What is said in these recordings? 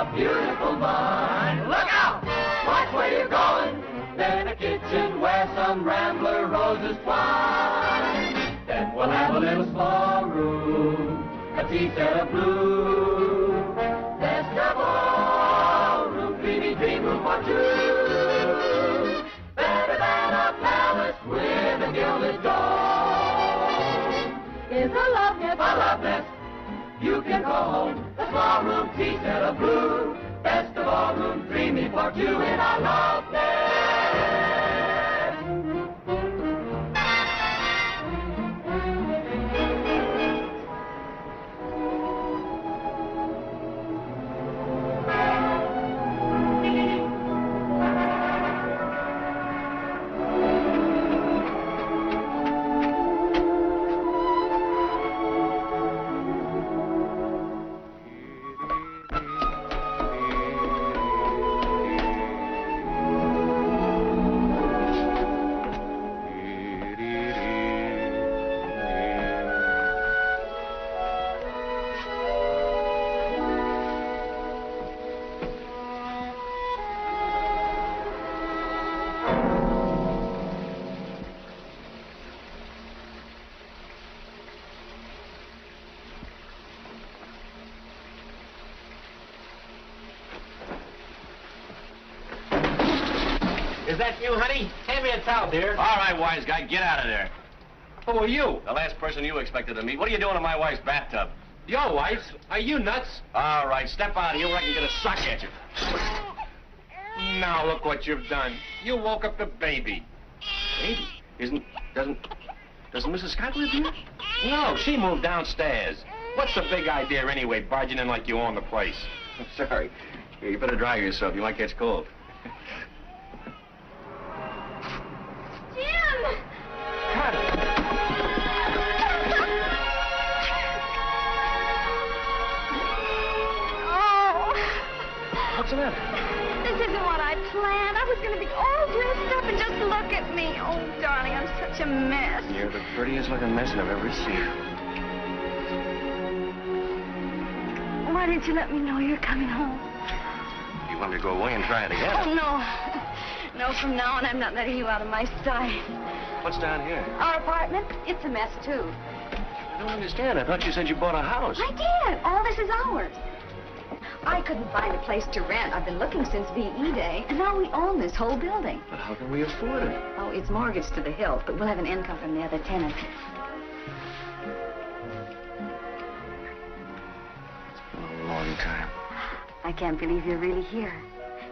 a beautiful mind. Look out! Watch where you're going. Then a kitchen where some rambler roses twine. Then we'll have a little small room, a tea set of blue. Best of all, room, dreamy dream room for two. Better than a palace with a gilded dome. Is a love nest, you can call home. The small room, tea set of blue. Best of all, room, dreamy for two in our love nest. Is that you, honey? Hand me a towel, dear. All right, wise guy, get out of there. Who are you? The last person you expected to meet. What are you doing in my wife's bathtub? Your wife? Are you nuts? All right, step out of here where I can get a sock at you. Now look what you've done. You woke up the baby. Baby? Doesn't Mrs. Scott live here? No, she moved downstairs. What's the big idea anyway, barging in like you own the place? I'm sorry. Here, you better dry yourself. You might catch cold. Cut it. Oh. What's the matter? This isn't what I planned. I was going to be all dressed up and just look at me. Oh, darling, I'm such a mess. You're the prettiest looking mess I've ever seen. Why didn't you let me know you're coming home? You want me to go away and try it again? Oh, no. No, from now on, I'm not letting you out of my sight. What's down here? Our apartment, it's a mess, too. I don't understand. I thought you said you bought a house. I did. All this is ours. I couldn't find a place to rent. I've been looking since VE Day, and now we own this whole building. But how can we afford it? Oh, it's mortgaged to the hilt, but we'll have an income from the other tenants. It's been a long time. I can't believe you're really here.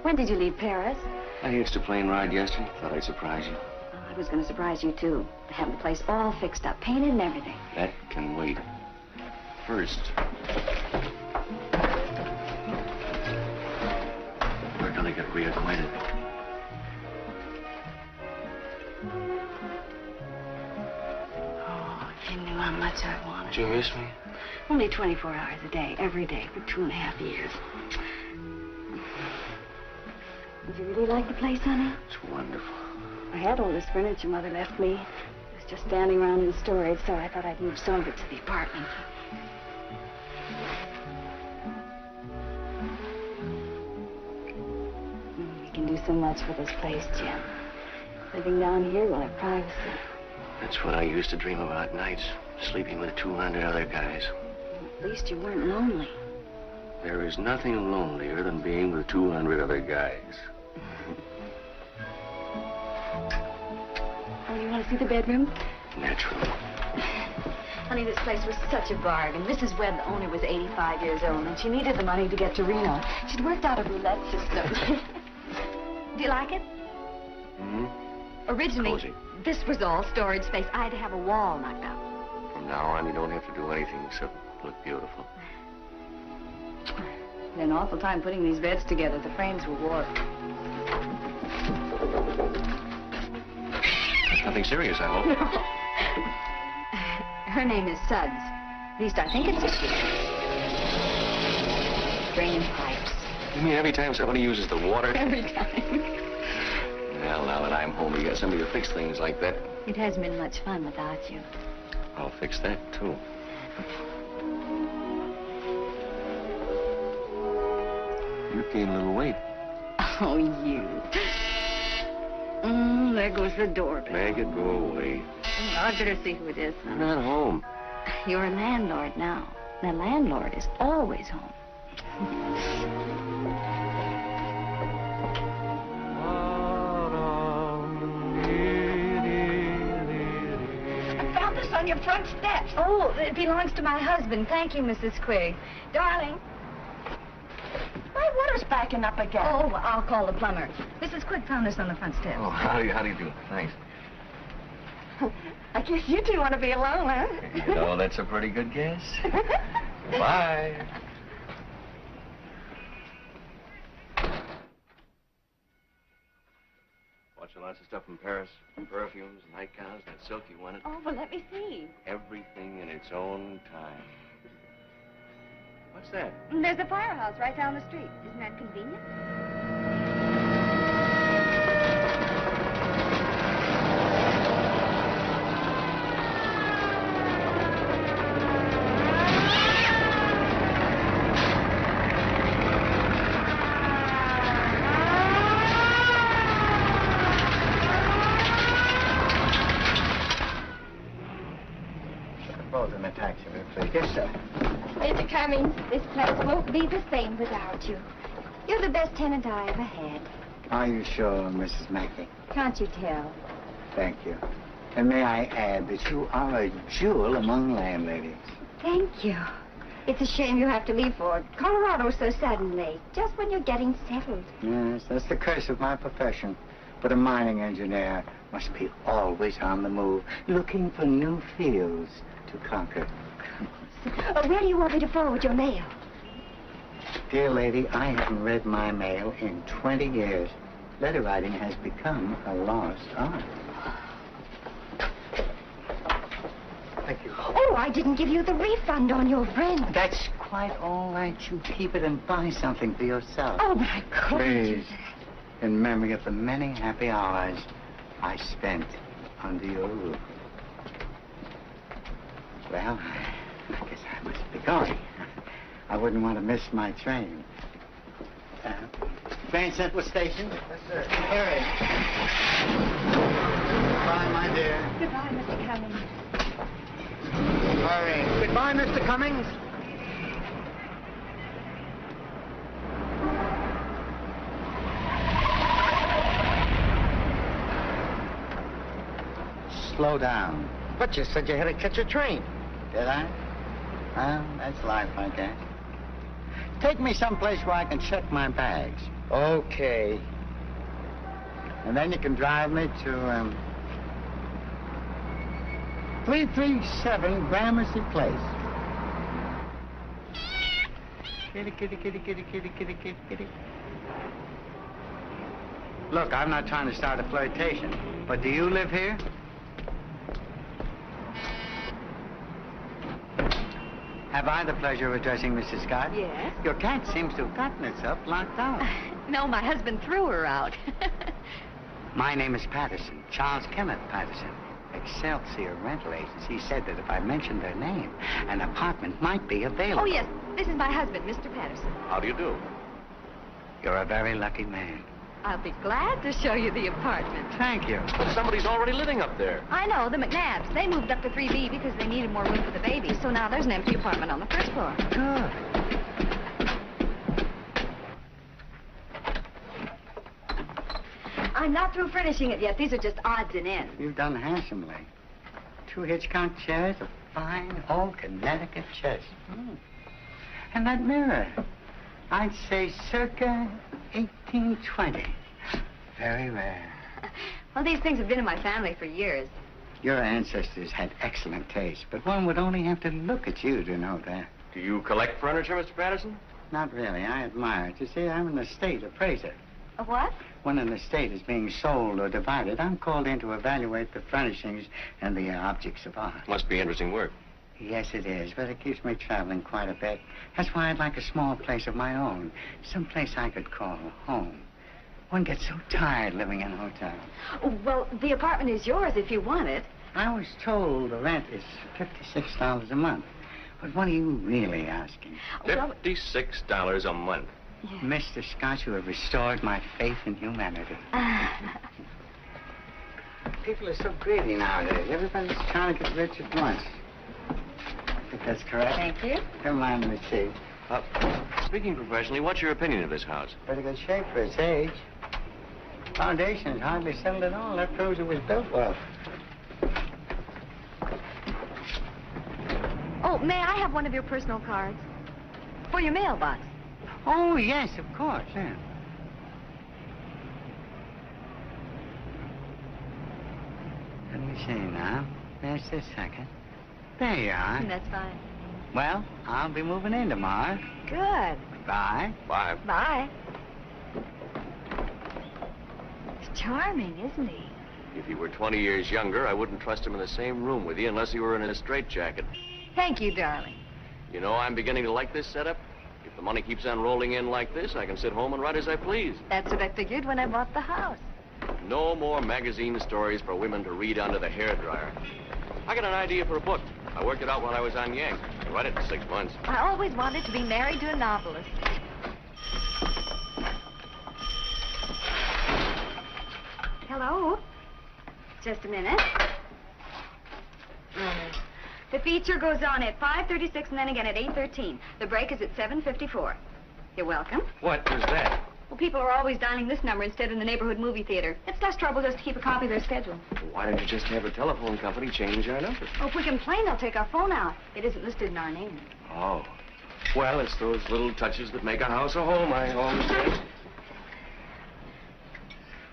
When did you leave Paris? I hitched a plane ride yesterday. Thought I'd surprise you. Oh, I was going to surprise you, too. I have the place all fixed up, painted and everything. That can wait. First, we're gonna get reacquainted. Oh, if you knew how much I wanted. Did you miss me? Only 24 hours a day, every day for 2.5 years. Did you really like the place, honey? It's wonderful. I had all this furniture Mother left me. It was just standing around in storage, so I thought I'd move some of it to the apartment. We can do so much for this place, Jim. Living down here, we'll have privacy. That's what I used to dream about nights, sleeping with 200 other guys. At least you weren't lonely. There is nothing lonelier than being with 200 other guys. Oh, you want to see the bedroom? Naturally. Honey, this place was such a bargain. Mrs. Webb, the owner, was 85 years old, and she needed the money to get to Reno. She'd worked out a roulette system. Do you like it? Mm-hmm. Originally, Cozy. this was all storage space. I had to have a wall knocked out. From now on, you don't have to do anything except look beautiful. It's an awful time putting these beds together. The frames were warped. Nothing serious, I hope. No. Her name is Suds. At least I think it's a she. Drain pipes. You mean every time somebody uses the water? Every time. Well, now that I'm home, you got somebody to fix things like that. It hasn't been much fun without you. I'll fix that, too. You've gained a little weight. Oh, you. There goes the doorbell. Maggot, go away. I'd better see who it is. I'm not home. You're a landlord now. The landlord is always home. I found this on your front steps. Oh, it belongs to my husband. Thank you, Mrs. Quigg. Darling. My water's backing up again. Oh, I'll call the plumber. Mrs. Quigg found this on the front steps. Oh, how do you do? Thanks. I guess you two want to be alone, huh? You know, that's a pretty good guess. Bye. Watching lots of stuff from Paris. Perfumes, nightgowns, that silk you wanted. Oh, well, let me see. Everything in its own time. What's that? There's a firehouse right down the street. Isn't that convenient? Both in a taxi, please. Yes, sir. Mr. Cummings, this place won't be the same without you. You're the best tenant I ever had. Are you sure, Mrs. Mackey? Can't you tell? Thank you. And may I add that you are a jewel among landladies. Thank you. It's a shame you have to leave for Colorado so suddenly, just when you're getting settled. Yes, that's the curse of my profession. But a mining engineer must be always on the move, looking for new fields to conquer. Where do you want me to forward your mail? Dear lady, I haven't read my mail in 20 years. Letter writing has become a lost art. Thank you. Oh, I didn't give you the refund on your rent. That's quite all right. You keep it and buy something for yourself. Oh, but I couldn't do Please, that. in memory of the many happy hours I spent under your roof. Well, I guess I must be going. I wouldn't want to miss my train. Grand Central Station? Yes, sir. Hurry. Goodbye, my dear. Goodbye, Mr. Cummings. Hurry. Goodbye, Mr. Cummings. Slow down. But you said you had to catch a train. Did I? Well, that's life, I guess. Take me someplace where I can check my bags. Okay. And then you can drive me to, 337 Gramercy Place. Kitty, kitty, kitty, kitty, kitty, kitty, kitty, kitty. Look, I'm not trying to start a flirtation, but do you live here? Have I the pleasure of addressing Mrs. Scott? Yes? Your cat seems to have gotten itself locked out. No, my husband threw her out. My name is Patterson, Charles Kenneth Patterson. Excelsior Rental Agency said that if I mentioned their name, an apartment might be available. Oh, yes. This is my husband, Mr. Patterson. How do you do? You're a very lucky man. I'll be glad to show you the apartment. Thank you. But somebody's already living up there. I know, the McNabs. They moved up to 3B because they needed more room for the baby. So now there's an empty apartment on the first floor. Good. I'm not through furnishing it yet. These are just odds and ends. You've done handsomely. 2 Hitchcock chairs, a fine old Connecticut chest. And that mirror, I'd say circa 1820. Very rare. Well, these things have been in my family for years. Your ancestors had excellent taste, but one would only have to look at you to know that. Do you collect furniture, Mr. Patterson? Not really. I admire it. You see, I'm an estate appraiser. A what? When an estate is being sold or divided, I'm called in to evaluate the furnishings and the objects of art. Must be interesting work. Yes, it is, but it keeps me traveling quite a bit. That's why I'd like a small place of my own, some place I could call home. One gets so tired living in hotels. Well, the apartment is yours if you want it. I was told the rent is $56 a month. But what are you really asking? Well, $56 a month. Yes. Mr. Scott, you have restored my faith in humanity. People are so greedy nowadays. Everybody's trying to get rich at once. I think that's correct. Thank you. Come on, let me see. Speaking professionally, what's your opinion of this house? Pretty good shape for its age. Foundation is hardly settled at all. That proves it was built well. Oh, may I have one of your personal cards? For your mailbox. Oh, yes, of course, yeah. Let me see now. Just a second. There you are. That's fine. Well, I'll be moving in tomorrow. Good. Bye. Bye. Bye. He's charming, isn't he? If he were 20 years younger, I wouldn't trust him in the same room with you unless he were in a straitjacket. Thank you, darling. You know, I'm beginning to like this setup. If the money keeps on rolling in like this, I can sit home and write as I please. That's what I figured when I bought the house. No more magazine stories for women to read under the hairdryer. I got an idea for a book. I worked it out while I was on Yank. I read it in 6 months. I always wanted to be married to a novelist. Hello? Just a minute. The feature goes on at 5:36 and then again at 8:13. The break is at 7:54. You're welcome. What is that? Well, people are always dialing this number instead of the neighborhood movie theater. It's less trouble just to keep a copy of their schedule. Why don't you just have a telephone company change our number? Oh, if we complain, they'll take our phone out. It isn't listed in our name. Oh. Well, it's those little touches that make a house a home, I always say.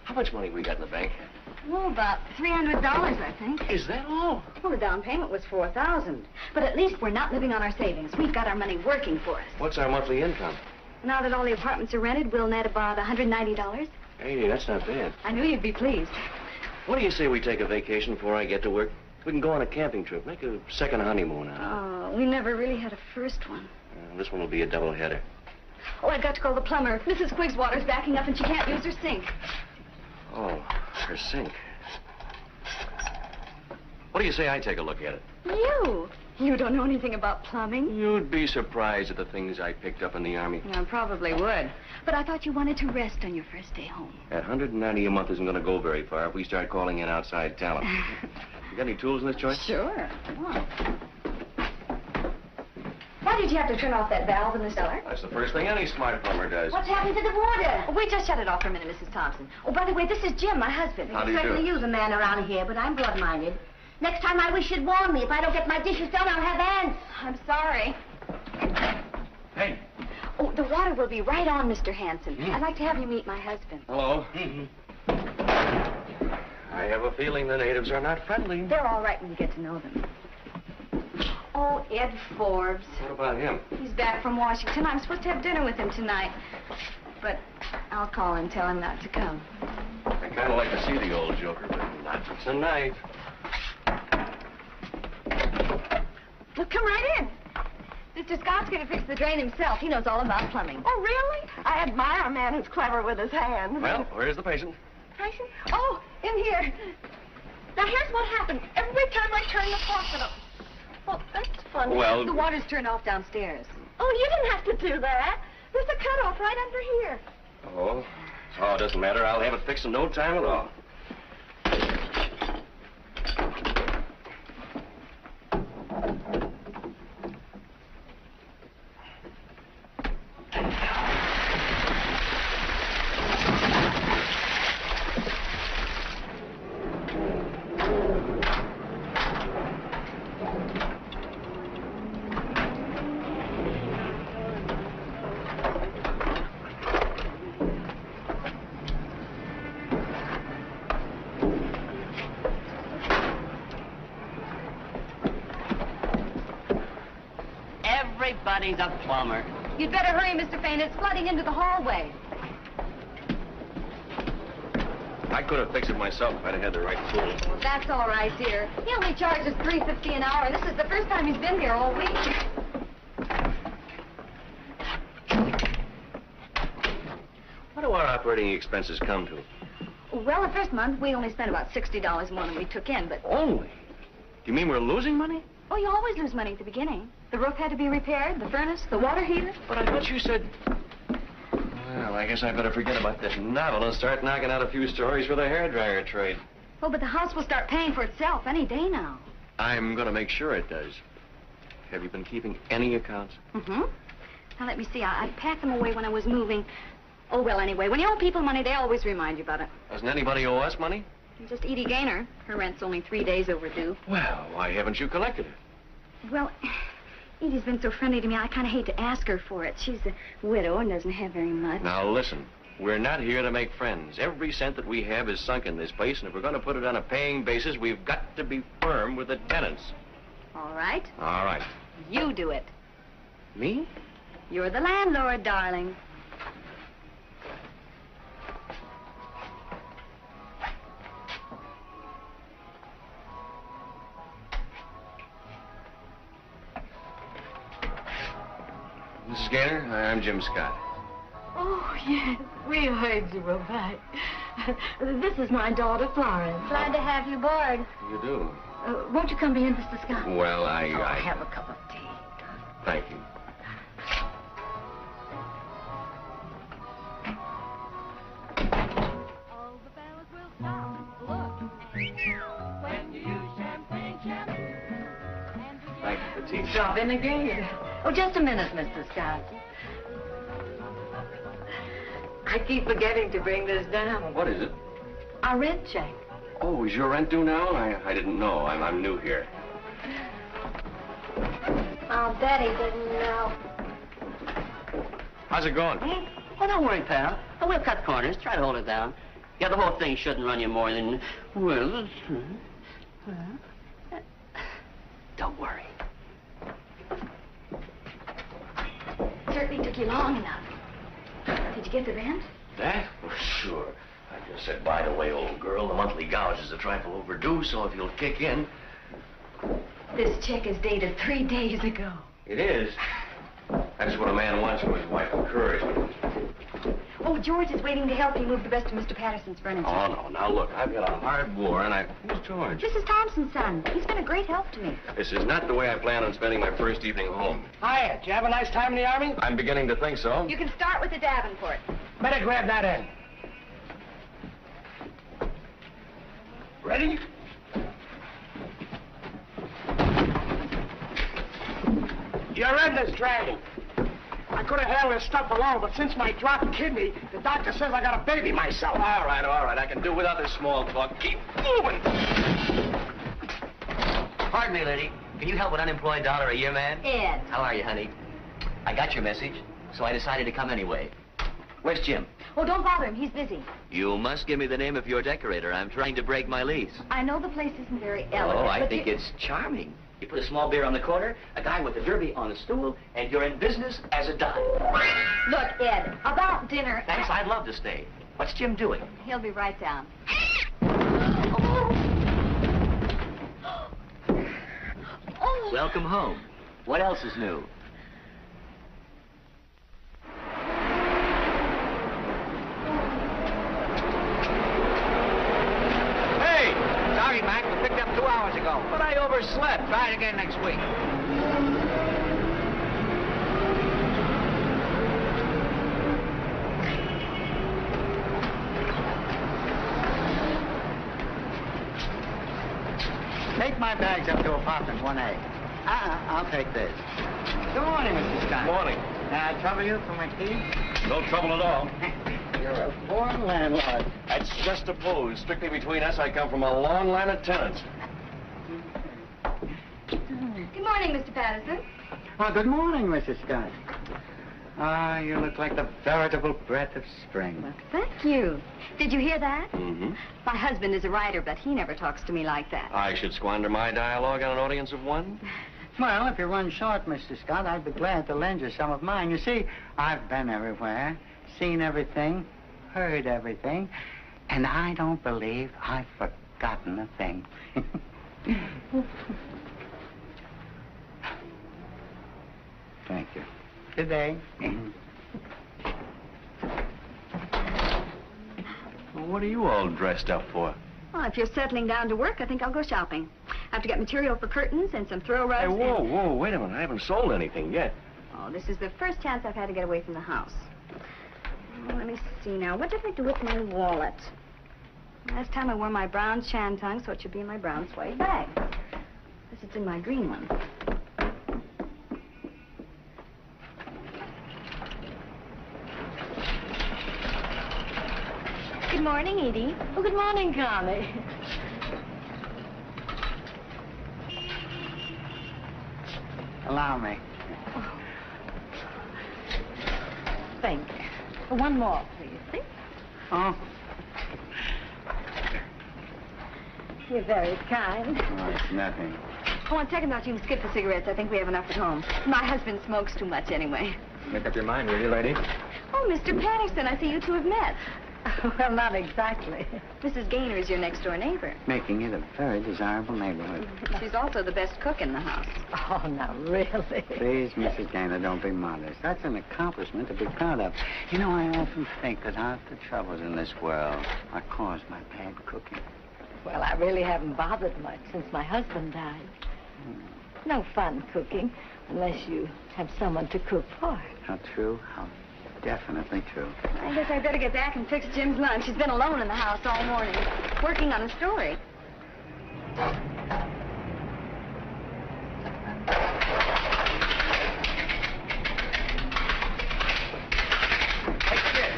How much money we got in the bank? Oh, about $300, I think. Is that all? Well, the down payment was $4,000. But at least we're not living on our savings. We've got our money working for us. What's our monthly income? Now that all the apartments are rented, we'll net about $190. Hey, that's not bad. I knew you'd be pleased. What do you say we take a vacation before I get to work? We can go on a camping trip. Make a second honeymoon out of it. Oh, we never really had a first one. This one will be a doubleheader. Oh, I've got to call the plumber. Mrs. Quigg's water's backing up and she can't use her sink. Oh, her sink. What do you say I take a look at it? You? You don't know anything about plumbing? You'd be surprised at the things I picked up in the Army. I probably would. But I thought you wanted to rest on your first day home. That $190 a month isn't going to go very far if we start calling in outside talent. You got any tools in this joint? Sure. Come on. Why did you have to turn off that valve in the cellar? That's the first thing any smart plumber does. What's happened to the water? Oh, we just shut it off for a minute, Mrs. Thompson. Oh, by the way, this is Jim, my husband. How do you do? Certainly use a man around here, but I'm broad-minded. Next time I wish you'd warn me. If I don't get my dishes done, I'll have ants. I'm sorry. Hey. Oh, the water will be right on, Mr. Hanson. I'd like to have you meet my husband. Hello. I have a feeling the natives are not friendly. They're all right when you get to know them. Oh, Ed Forbes. What about him? He's back from Washington. I'm supposed to have dinner with him tonight. But I'll call and tell him not to come. I kind of like to see the old joker, but not tonight. Well, come right in. Mr. Scott's going to fix the drain himself. He knows all about plumbing. Oh, really? I admire a man who's clever with his hands. Well, where's the patient? Patient? Oh, in here. Now, here's what happened. Every time I turn the faucet on. Well, that's funny. Well, The water's turned off downstairs. Oh, you didn't have to do that. There's a cutoff right under here. Oh, it doesn't matter. I'll have it fixed in no time at all. Everybody's a plumber. You'd better hurry, Mr. Fain. It's flooding into the hallway. I could have fixed it myself if I'd have had the right tools. Well, that's all right, dear. He only charges $3.50 an hour, and this is the first time he's been here all week. What do our operating expenses come to? Well, the first month, we only spent about $60 more than we took in, but... Only? Do you mean we're losing money? Oh, you always lose money at the beginning. The roof had to be repaired, the furnace, the water heater. But I thought you said... I guess I better forget about this novel and start knocking out a few stories for the hairdryer trade. Oh, but the house will start paying for itself any day now. I'm going to make sure it does. Have you been keeping any accounts? Mm-hmm. Now, let me see. I packed them away when I was moving. Oh, well, anyway, when you owe people money, they always remind you about it. Doesn't anybody owe us money? Just Edie Gaynor. Her rent's only 3 days overdue. Well, why haven't you collected it? Well, Edie's been so friendly to me, I kind of hate to ask her for it. She's a widow and doesn't have very much. Now, listen. We're not here to make friends. Every cent that we have is sunk in this place, and if we're going to put it on a paying basis, we've got to be firm with the tenants. All right. All right. You do it. Me? You're the landlord, darling. Mrs. Gaynor, I'm Jim Scott. Oh, yes, we heard you were back. This is my daughter, Florence. Glad to have you aboard. You do? Won't you come in, Mr. Scott? Well, I have a cup of tea. Thank you. All the fellas will stop. Look. When you use champagne, Thank you for tea. Drop in again. Oh, just a minute, Mr. Scott. I keep forgetting to bring this down. What is it? Our rent check. Oh, is your rent due now? I didn't know. I'm new here. I'll bet he didn't know. How's it going? Oh, don't worry, pal. Oh, we'll cut corners. Try to hold it down. Yeah, the whole thing shouldn't run you more than... Well... Don't worry. Certainly took you long enough. Did you get the rent? That? Well, sure. I just said, by the way, old girl, the monthly gouge is a trifle overdue, so if you'll kick in... This check is dated 3 days ago. It is? That's what a man wants from his wife, encouragement. Oh, George is waiting to help you move the rest of Mr. Patterson's furniture. Oh, no. Now, look, I've got a hard war, and Who's George? Mrs. Thompson's son. He's been a great help to me. This is not the way I plan on spending my first evening home. Hiya. Did you have a nice time in the Army? I'm beginning to think so. You can start with the Davenport. Better grab that end. Ready? Your end is dragging. I could have handled this stuff alone, but since my dropped kidney, the doctor says I got a baby myself. All right. I can do without this small talk. Keep moving. Pardon me, lady. Can you help an unemployed $1 a year man? Ed. How are you, honey? I got your message, so I decided to come anyway. Where's Jim? Oh, don't bother him. He's busy. You must give me the name of your decorator. I'm trying to break my lease. I know the place isn't very elegant, Oh, I but think it's charming. You put a small beer on the corner, a guy with a derby on a stool, and you're in business as a dime. Look, Ed, about dinner... Thanks, I'd love to stay. What's Jim doing? He'll be right down. Welcome home. What else is new? Hey! Sorry, Mac. We picked up 2 hours ago. But I overslept. Try it again next week. Take my bags up to apartment 1A. I'll take this. Good morning, Mr. Scott. Morning. Can I trouble you for my tea? No trouble at all. You're a born landlord. That's just a pose. Strictly between us, I come from a long line of tenants. Good morning, Mr. Patterson. Oh, good morning, Mrs. Scott. Ah, you look like the veritable breath of spring. Well, thank you. Did you hear that? Mm-hmm. My husband is a writer, but he never talks to me like that. I should squander my dialogue on an audience of one? Well, if you run short, Mr. Scott, I'd be glad to lend you some of mine. You see, I've been everywhere, seen everything, heard everything, and I don't believe I've forgotten a thing. Thank you. Good day. Well, what are you all dressed up for? Well, if you're settling down to work, I think I'll go shopping. I have to get material for curtains and some throw rugs. Hey, whoa, and... whoa, wait a minute. I haven't sold anything yet. Oh, this is the first chance I've had to get away from the house. Well, let me me see now. What did I do with my wallet? Last time I wore my brown shantung, so it should be in my brown suede bag. This is in my green one. Good morning, Edie. Oh, good morning, Connie. Allow me. Thank you. One more, please. Oh. You're very kind. Oh, it's nothing. Oh, on second thought, you can skip the cigarettes. I think we have enough at home. My husband smokes too much anyway. Make up your mind, will you, lady? Oh, Mr. Patterson, I see you two have met. Well, not exactly. Mrs. Gaynor is your next-door neighbor. Making it a very desirable neighborhood. She's also the best cook in the house. Oh, now, really? Please, Mrs. Gaynor, don't be modest. That's an accomplishment to be proud of. You know, I often think that half the troubles in this world are caused by bad cooking. Well, I really haven't bothered much since my husband died. No fun cooking unless you have someone to cook for. How true, how definitely true. I guess I better get back and fix Jim's lunch. He's been alone in the house all morning, working on a story. Hey, kid.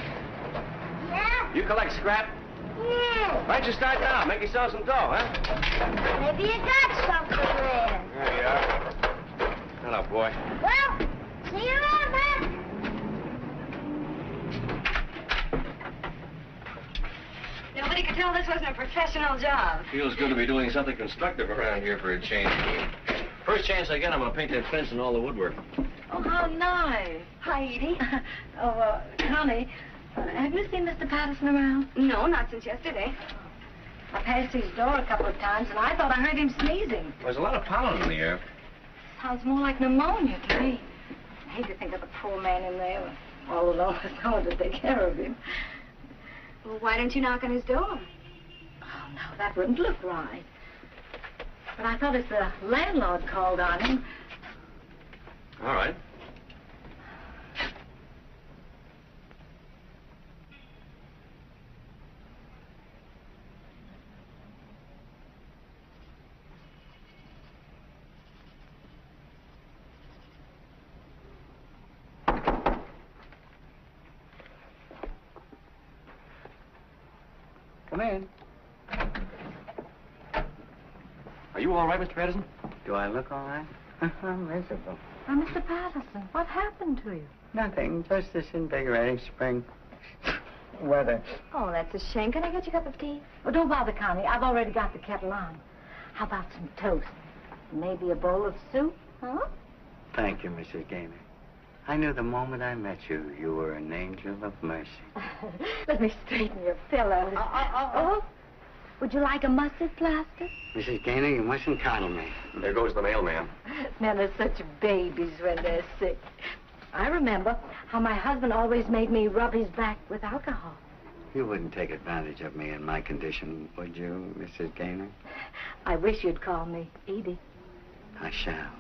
Yeah? You collect scrap? Yeah. Why don't you start now? Make yourself some dough, huh? Maybe you got something there. There you are. Hello, boy. Well, see you around, man. Nobody could tell this wasn't a professional job. Feels good to be doing something constructive around here for a change. First chance I get, I'm going to paint that fence and all the woodwork. Oh, how nice. Hi, Edie. Connie, have you seen Mr. Patterson around? No, not since yesterday. I passed his door a couple of times, and I thought I heard him sneezing. There's a lot of pollen in the air. Sounds more like pneumonia to me. I hate to think of the poor man in there, all alone with no one to take care of him. Well, why don't you knock on his door? Oh, no, that wouldn't look right. But I thought if the landlord called on him... All right. Come in. Are you all right, Mr. Patterson? Do I look all right? I'm miserable. Oh, Mr. Patterson, what happened to you? Nothing, just this invigorating spring weather. Oh, that's a shame. Can I get you a cup of tea? Oh, don't bother, Connie. I've already got the kettle on. How about some toast? Maybe a bowl of soup, huh? Thank you, Mrs. Gaynor. I knew the moment I met you, you were an angel of mercy. Let me straighten your pillows. Oh, would you like a mustard plaster? Mrs. Gaynor, you mustn't coddle me. There goes the mailman. Men are such babies when they're sick. I remember how my husband always made me rub his back with alcohol. You wouldn't take advantage of me in my condition, would you, Mrs. Gaynor? I wish you'd call me Edie. I shall.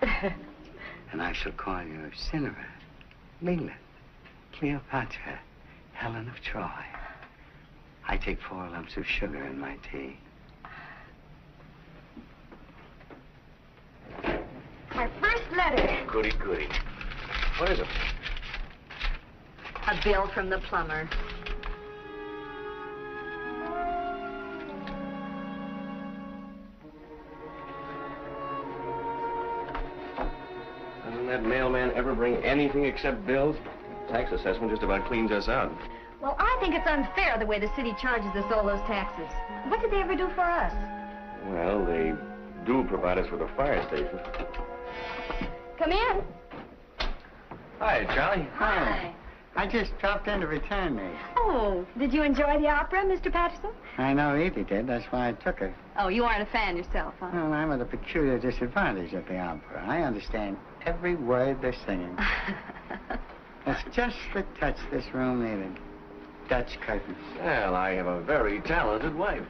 And I shall call you Cinderella, Lilith, Cleopatra, Helen of Troy. I take 4 lumps of sugar in my tea. My first letter. Goody, goody. What is it? A bill from the plumber. Doesn't that mailman ever bring anything except bills? Tax assessment just about cleans us out. Well, I think it's unfair the way the city charges us all those taxes. What did they ever do for us? Well, they do provide us with a fire station. Come in. Hi, Charlie. Hi. I just dropped in to return these. Oh, did you enjoy the opera, Mr. Patterson? I know Edie did. That's why I took her. Oh, you aren't a fan yourself, huh? Well, I'm at a peculiar disadvantage at the opera. I understand every word they're singing. It's just the touch this room needed. Dutch curtains. Well, I have a very talented wife.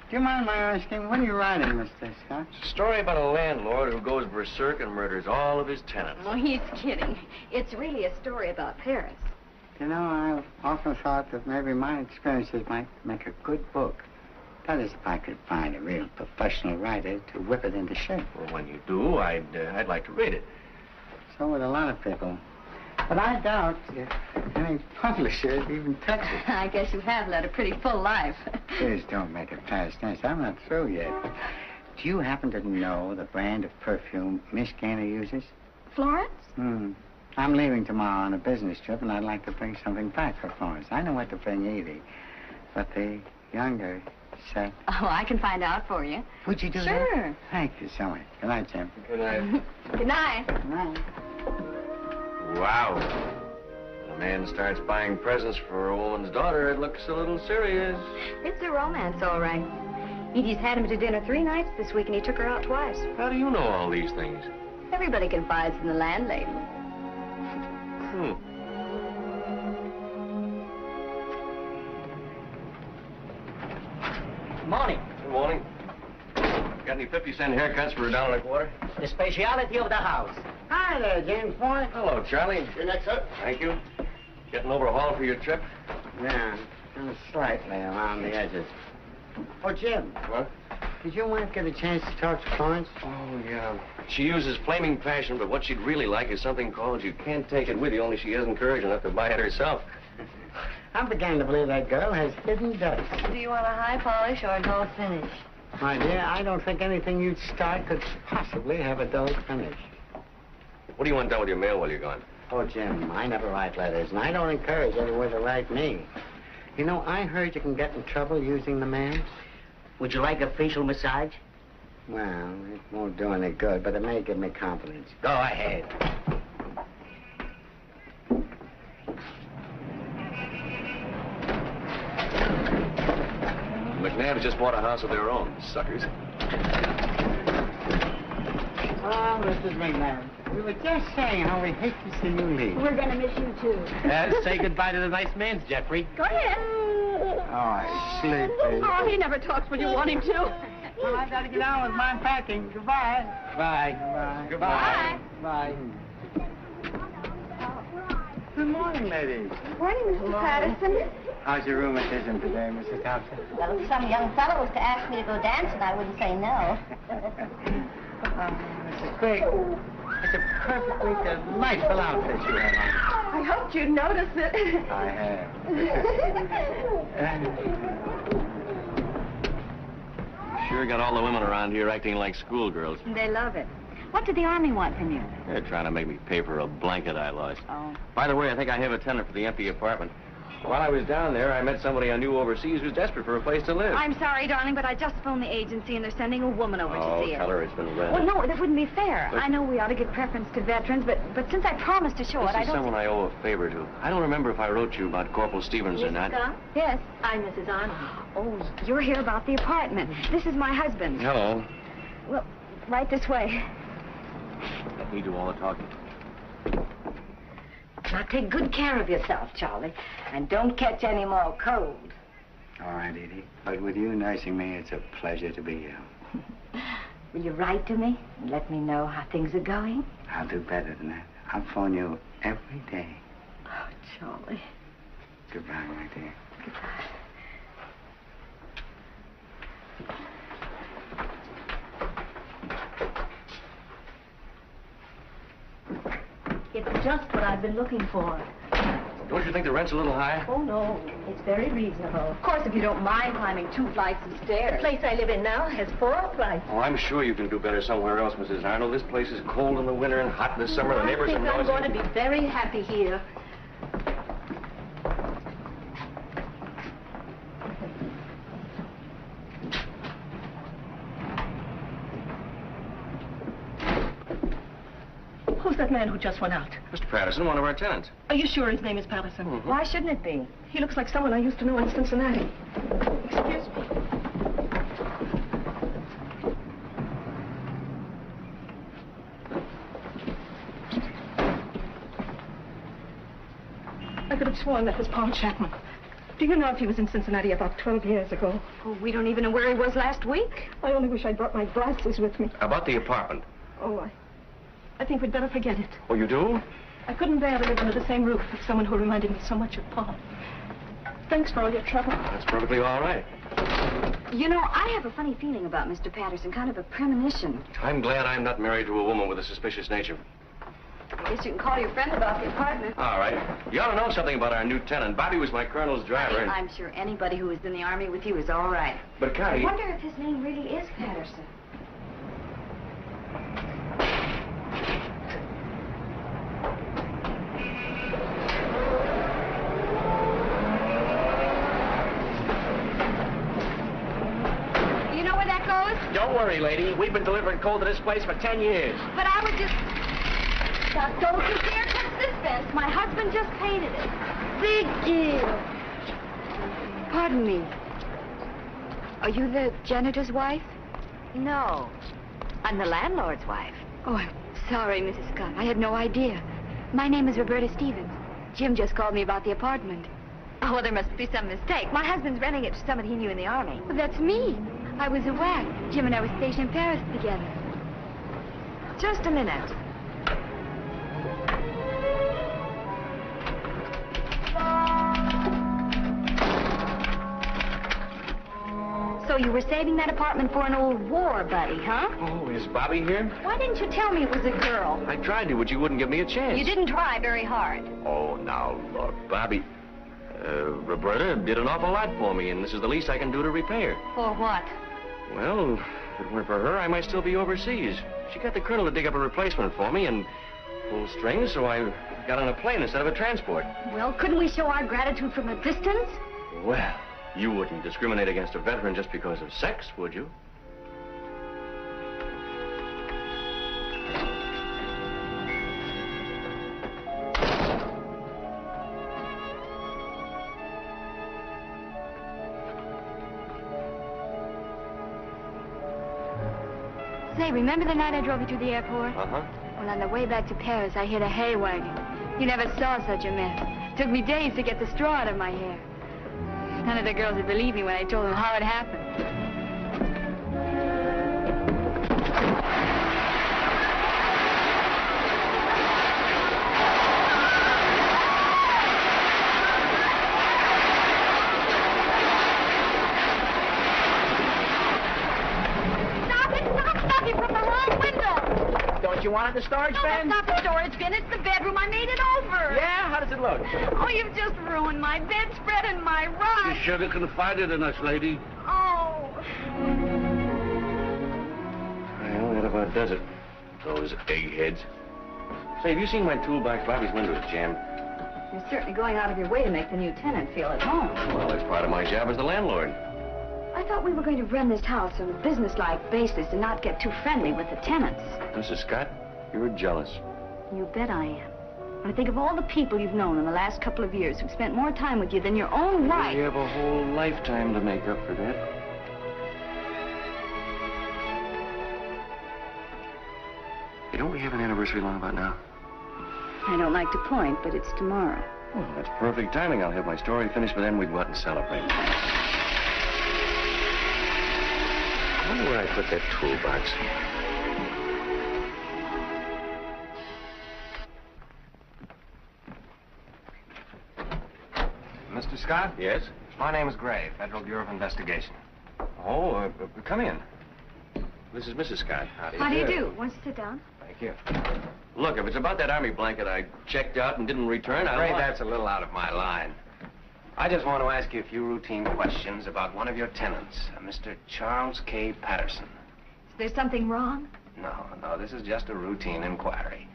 Do you mind my asking, what are you writing, Mr. Scott? It's a story about a landlord who goes berserk and murders all of his tenants. Oh, he's kidding. It's really a story about Paris. You know, I've often thought that maybe my experiences might make a good book. That is, if I could find a real professional writer to whip it into shape. Well, when you do, I'd like to read it. So would a lot of people. But I doubt if any publisher even touch it. I guess you have led a pretty full life. Please don't make it past tense. I'm not through yet. Do you happen to know the brand of perfume Miss Gaynor uses? Florence? I'm leaving tomorrow on a business trip, and I'd like to bring something back for Florence. I know what to bring Edie, but the younger set. Oh, I can find out for you. Would you do that? Sure. Thank you so much. Good night, Jim. Good night. Good night. Good night. Wow. When a man starts buying presents for a woman's daughter, it looks a little serious. It's a romance, all right. Edie's had him to dinner 3 nights this week, and he took her out twice. How do you know all these things? Everybody confides in the landlady. Morning. Good morning. Got any 50-cent haircuts for $1.25? The speciality of the house. Hi there, James Boy. Hello, Charlie. Your next up? Thank you. Getting overhauled for your trip? Yeah, kind of slightly around the edges. Oh, Jim. What? Did your wife get a chance to talk to Florence? Oh, yeah. She uses flaming passion, but what she'd really like is something called You Can't Take It With You, only she hasn't courage enough to buy it herself. I'm beginning to believe that girl has hidden depths. Do you want a high polish or a dull finish? My dear, I don't think anything you'd start could possibly have a dull finish. What do you want done with your mail while you're gone? Oh, Jim, I never write letters, and I don't encourage anyone to write me. You know, I heard you can get in trouble using the mail. Would you like a facial massage? Well, it won't do any good, but it may give me confidence. Go ahead. McNabb's just bought a house of their own, suckers. Oh, Mrs. McNabb, we were just saying how we hate to see you leave. We're going to miss you, too. Say goodbye to the nice man's, Jeffrey. Go ahead. Oh, sleepy. Oh, he never talks when you want him to. Well, I gotta get on with my packing. Goodbye. Bye. Goodbye. Bye. Good morning, ladies. Good morning, Mrs. Patterson. How's your rheumatism today, Mrs. Thompson? Well, if some young fellow was to ask me to go dancing, I wouldn't say no. Mrs. Craig, it's a perfectly delightful outfit you have on. I hoped you'd notice it. I have. Sure got all the women around here acting like schoolgirls. They love it. What did the Army want from you? They're trying to make me pay for a blanket I lost. Oh. By the way, I think I have a tenant for the empty apartment. While I was down there, I met somebody I knew overseas who's desperate for a place to live. I'm sorry, darling, but I just phoned the agency, and they're sending a woman over to see her. Tell her it's been rented. Well, no, that wouldn't be fair. But- I know we ought to give preference to veterans, but since I promised to show This it, I is don't... someone I owe a favor to. I don't remember if I wrote you about Corporal Stevens or not. Yes. I'm Mrs. Arnold. Oh, you're here about the apartment. This is my husband. Hello. Well, right this way. Let me do all the talking. Now, take good care of yourself, Charlie, and don't catch any more cold. All right, Edie. But with you nursing me, it's a pleasure to be here. Will you write to me and let me know how things are going? I'll do better than that. I'll phone you every day. Oh, Charlie. Goodbye, my dear. Goodbye. It's just what I've been looking for. Don't you think the rent's a little high? Oh, no. It's very reasonable. Of course, if you don't mind climbing 2 flights of stairs. The place I live in now has 4 flights. Oh, I'm sure you can do better somewhere else, Mrs. Arnold. This place is cold in the winter and hot in the summer. The neighbors are I think noisy. I'm going to be very happy here. Who's that man who just went out? Mr. Patterson, one of our tenants. Are you sure his name is Patterson? Mm-hmm. Why shouldn't it be? He looks like someone I used to know in Cincinnati. Excuse me. I could have sworn that was Paul Chapman. Do you know if he was in Cincinnati about 12 years ago? Oh, we don't even know where he was last week. I only wish I'd brought my glasses with me. About the apartment. Oh, I think we'd better forget it. Oh, you do? I couldn't bear to live under the same roof with someone who reminded me so much of Paul. Thanks for all your trouble. That's perfectly all right. You know, I have a funny feeling about Mr. Patterson, kind of a premonition. I'm glad I'm not married to a woman with a suspicious nature. I guess you can call your friend about the apartment. All right. You ought to know something about our new tenant. Bobby was my colonel's driver. I'm sure anybody who was in the Army with you is all right. But, Connie... I wonder if his name really is Patterson. You know where that goes? Don't worry, lady. We've been delivering coal to this place for 10 years. But I would just... Now, don't you dare touch this fence. My husband just painted it. Big deal. Pardon me. Are you the janitor's wife? No. I'm the landlord's wife. Oh, I'm sorry, Mrs. Scott. I had no idea. My name is Roberta Stevens. Jim just called me about the apartment. Oh, well, there must be some mistake. My husband's renting it to someone he knew in the Army. Well, that's me. I was a WAC. Jim and I were stationed in Paris together. Just a minute. So you were saving that apartment for an old war buddy, huh? Oh, is Bobby here? Why didn't you tell me it was a girl? I tried to, but you wouldn't give me a chance. You didn't try very hard. Oh, now, look, Bobby... Roberta did an awful lot for me, and this is the least I can do to repay her. For what? Well, if it weren't for her, I might still be overseas. She got the colonel to dig up a replacement for me and pull strings, so I got on a plane instead of a transport. Well, couldn't we show our gratitude from a distance? Well, you wouldn't discriminate against a veteran just because of sex, would you? Say, remember the night I drove you to the airport? Uh-huh. Well, on the way back to Paris, I hit a hay wagon. You never saw such a mess. Took me days to get the straw out of my hair. None of the girls would believe me when I told them how it happened. Don't you want it in the storage bin? No, it's not the storage bin. It's the bedroom. I made it over. Yeah? How does it look? Oh, you've just ruined my bedspread and my rug. You should have confided in us, lady. Oh. Well, that about does it. Those eggheads. Say, have you seen my toolbox? Bobby's window is jammed. You're certainly going out of your way to make the new tenant feel at home. Well, that's part of my job as the landlord. I thought we were going to run this house on a business-like basis and not get too friendly with the tenants. Mrs. Scott, you're jealous. You bet I am. When I think of all the people you've known in the last couple of years who've spent more time with you than your own wife. You have a whole lifetime to make up for that. Hey, don't we have an anniversary long about now? I don't like to point, but it's tomorrow. Well, that's perfect timing. I'll have my story finished, but then we go out and celebrate. I wonder where I put that toolbox. Mr. Scott? Yes? My name is Gray, Federal Bureau of Investigation. Oh, come in. This is Mrs. Scott. How do you do? Want to sit down? Thank you. Look, if it's about that army blanket I checked out and didn't return, I'm afraid that's a little out of my line. I just want to ask you a few routine questions about one of your tenants, Mr. Charles K. Patterson. Is there something wrong? No, this is just a routine inquiry.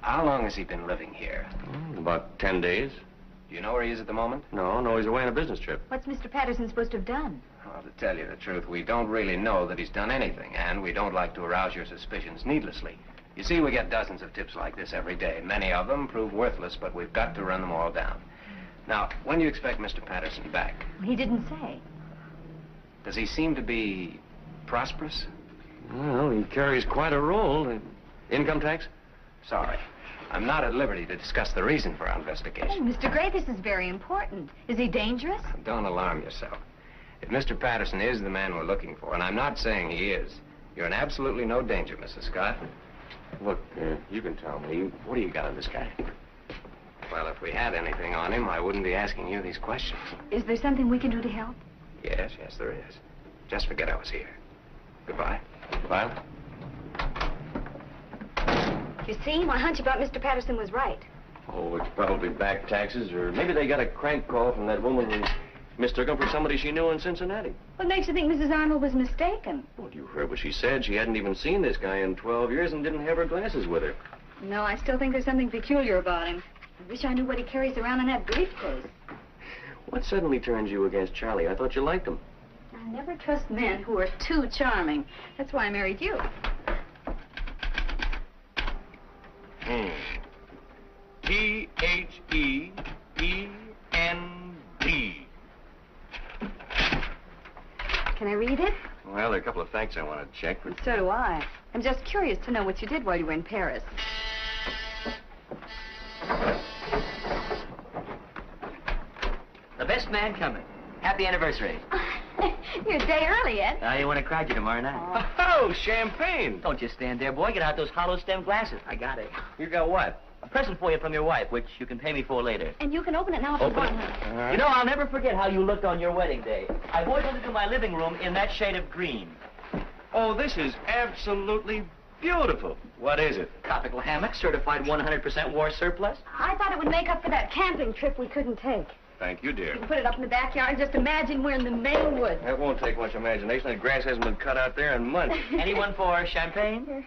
How long has he been living here? About 10 days. Do you know where he is at the moment? No, he's away on a business trip. What's Mr. Patterson supposed to have done? Well, to tell you the truth, we don't really know that he's done anything, and we don't like to arouse your suspicions needlessly. You see, we get dozens of tips like this every day. Many of them prove worthless, but we've got to run them all down. Now, when do you expect Mr. Patterson back? He didn't say. Does he seem to be prosperous? Well, he carries quite a role. Income tax? Sorry. I'm not at liberty to discuss the reason for our Oh, investigation. Mr. Gray, this is very important. Is he dangerous? Don't alarm yourself. If Mr. Patterson is the man we're looking for, and I'm not saying he is, you're in absolutely no danger, Mrs. Scott. Look, you can tell me. What do you got on this guy? Well, if we had anything on him, I wouldn't be asking you these questions. Is there something we can do to help? Yes, there is. Just forget I was here. Goodbye. Goodbye. You see, my hunch about Mr. Patterson was right. Oh, it's probably back taxes, or maybe they got a crank call from that woman who mistook him for somebody she knew in Cincinnati. What makes you think Mrs. Arnold was mistaken? Well, you heard what she said. She hadn't even seen this guy in 12 years and didn't have her glasses with her. No, I still think there's something peculiar about him. I wish I knew what he carries around in that briefcase. What suddenly turns you against Charlie? I thought you liked him. I never trust men who are too charming. That's why I married you. T-H-E-E-N-D. Can I read it? Well, there are a couple of facts I want to check. But... So do I. I'm just curious to know what you did while you were in Paris. The best man coming. Happy anniversary. You're a day early, Ed. You want to cry you tomorrow night. Oh, champagne! Don't just stand there, boy. Get out those hollow stem glasses. I got it. You got what? A present for you from your wife, which you can pay me for later. And you can open it now if you want. You know, I'll never forget how you looked on your wedding day. I wore it into my living room in that shade of green. Oh, this is absolutely beautiful. What is it? Tropical hammock, certified 100% war surplus. I thought it would make up for that camping trip we couldn't take. Thank you, dear. You can put it up in the backyard and just imagine we're in the Maine woods. That won't take much imagination. That grass hasn't been cut out there in months. Anyone for champagne?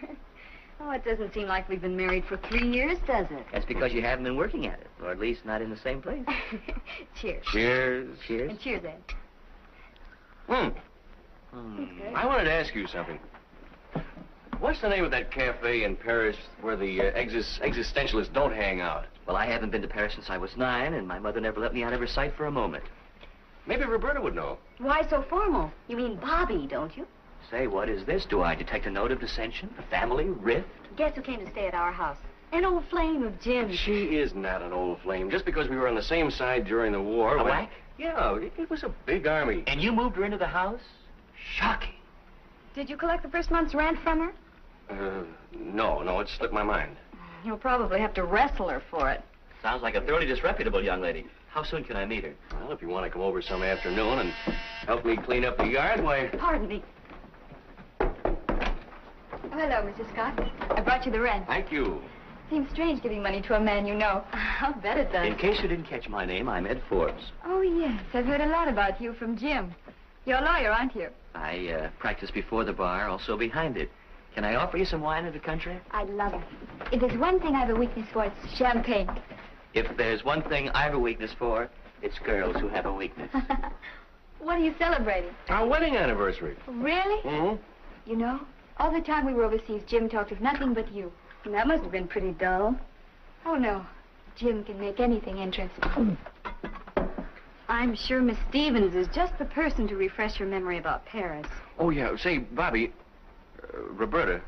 Oh, it doesn't seem like we've been married for 3 years, does it? That's because you haven't been working at it, or at least not in the same place. Cheers. Cheers. Cheers. And cheers, Ed. I wanted to ask you something. What's the name of that cafe in Paris where the existentialists don't hang out? Well, I haven't been to Paris since I was 9, and my mother never let me out of her sight for a moment. Maybe Roberta would know. Why so formal? You mean Bobby, don't you? Say, what is this? Do I detect a note of dissension? A family rift? Guess who came to stay at our house? An old flame of Jim's. She is not an old flame. Just because we were on the same side during the war... A whack? Yeah, it was a big army. And you moved her into the house? Shocking. Did you collect the first month's rent from her? No, it slipped my mind. You'll probably have to wrestle her for it. Sounds like a thoroughly disreputable young lady. How soon can I meet her? Well, if you want to come over some afternoon and help me clean up the yard, why... Pardon me. Oh, hello, Mrs. Scott. I brought you the rent. Thank you. Seems strange giving money to a man you know. I'll bet it does. In case you didn't catch my name, I'm Ed Forbes. Oh, yes. I've heard a lot about you from Jim. You're a lawyer, aren't you? I practice before the bar, also behind it. Can I offer you some wine of the country? I'd love it. If there's one thing I have a weakness for, it's champagne. If there's one thing I have a weakness for, it's girls who have a weakness. What are you celebrating? Our wedding anniversary. Really? Mm-hmm. You know, all the time we were overseas, Jim talked of nothing but you. And that must have been pretty dull. Oh, no. Jim can make anything interesting. I'm sure Miss Stevens is just the person to refresh your memory about Paris. Oh, yeah. Say, Bobby, Roberta,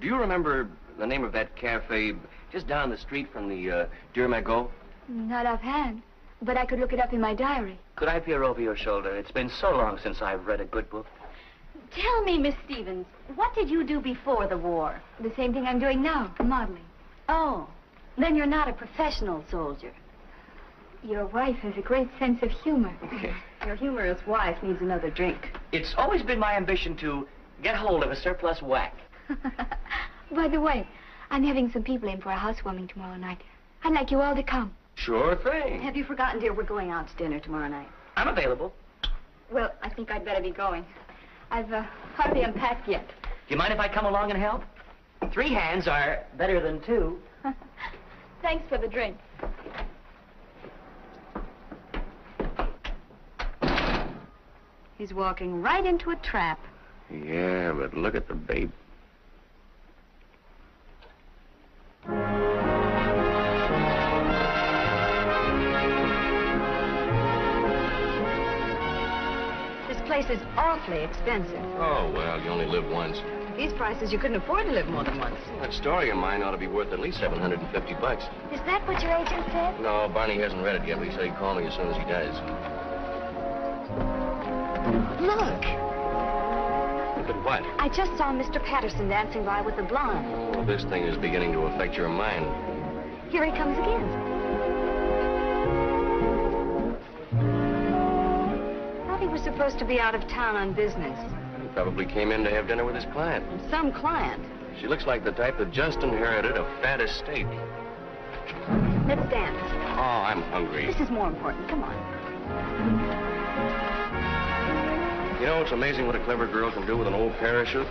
do you remember the name of that cafe just down the street from the Dieu Magot? Not offhand, but I could look it up in my diary. Could I peer over your shoulder? It's been so long since I've read a good book. Tell me, Miss Stevens, what did you do before the war? The same thing I'm doing now, modeling. Oh, then you're not a professional soldier. Your wife has a great sense of humor. Your humorous wife needs another drink. It's always been my ambition to get hold of a surplus whack. By the way, I'm having some people in for a housewarming tomorrow night. I'd like you all to come. Sure thing. Have you forgotten, dear, we're going out to dinner tomorrow night? I'm available. Well, I think I'd better be going. I've hardly unpacked yet. Do you mind if I come along and help? 3 hands are better than 2. Thanks for the drink. He's walking right into a trap. Yeah, but look at the babe. This place is awfully expensive. Oh, well, you only live once. At these prices, you couldn't afford to live more than once. That story of mine ought to be worth at least $750. Is that what your agent said? No, Barney hasn't read it yet, but he said he'd call me as soon as he does. Look. Look at what? I just saw Mr. Patterson dancing by with the blonde. Oh, this thing is beginning to affect your mind. Here he comes again. was supposed to be out of town on business. He probably came in to have dinner with his client. Some client. She looks like the type that just inherited a fat estate. Let's dance. Oh, I'm hungry. This is more important. Come on. You know, it's amazing what a clever girl can do with an old parachute.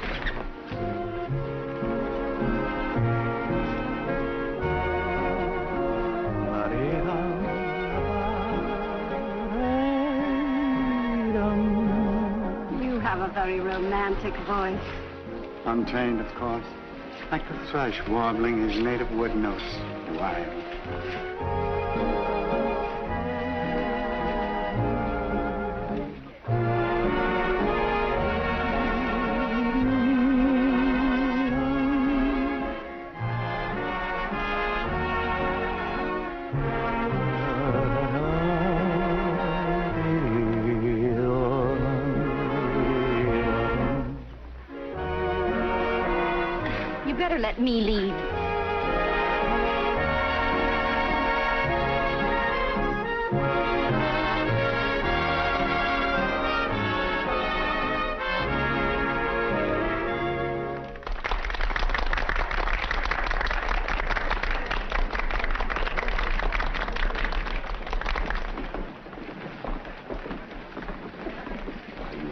You have a very romantic voice. Untrained, of course. Like the thrush warbling his native wood notes. Wild. You better let me lead.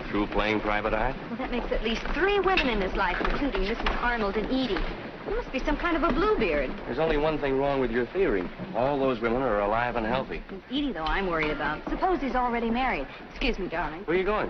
Through playing private eye? Well, that makes at least 3 women in his life, including Mrs. Arnold and Edie. He must be some kind of a bluebeard. There's only one thing wrong with your theory. All those women are alive and healthy. It's Edie, though, I'm worried about. Suppose he's already married. Excuse me, darling. Where are you going?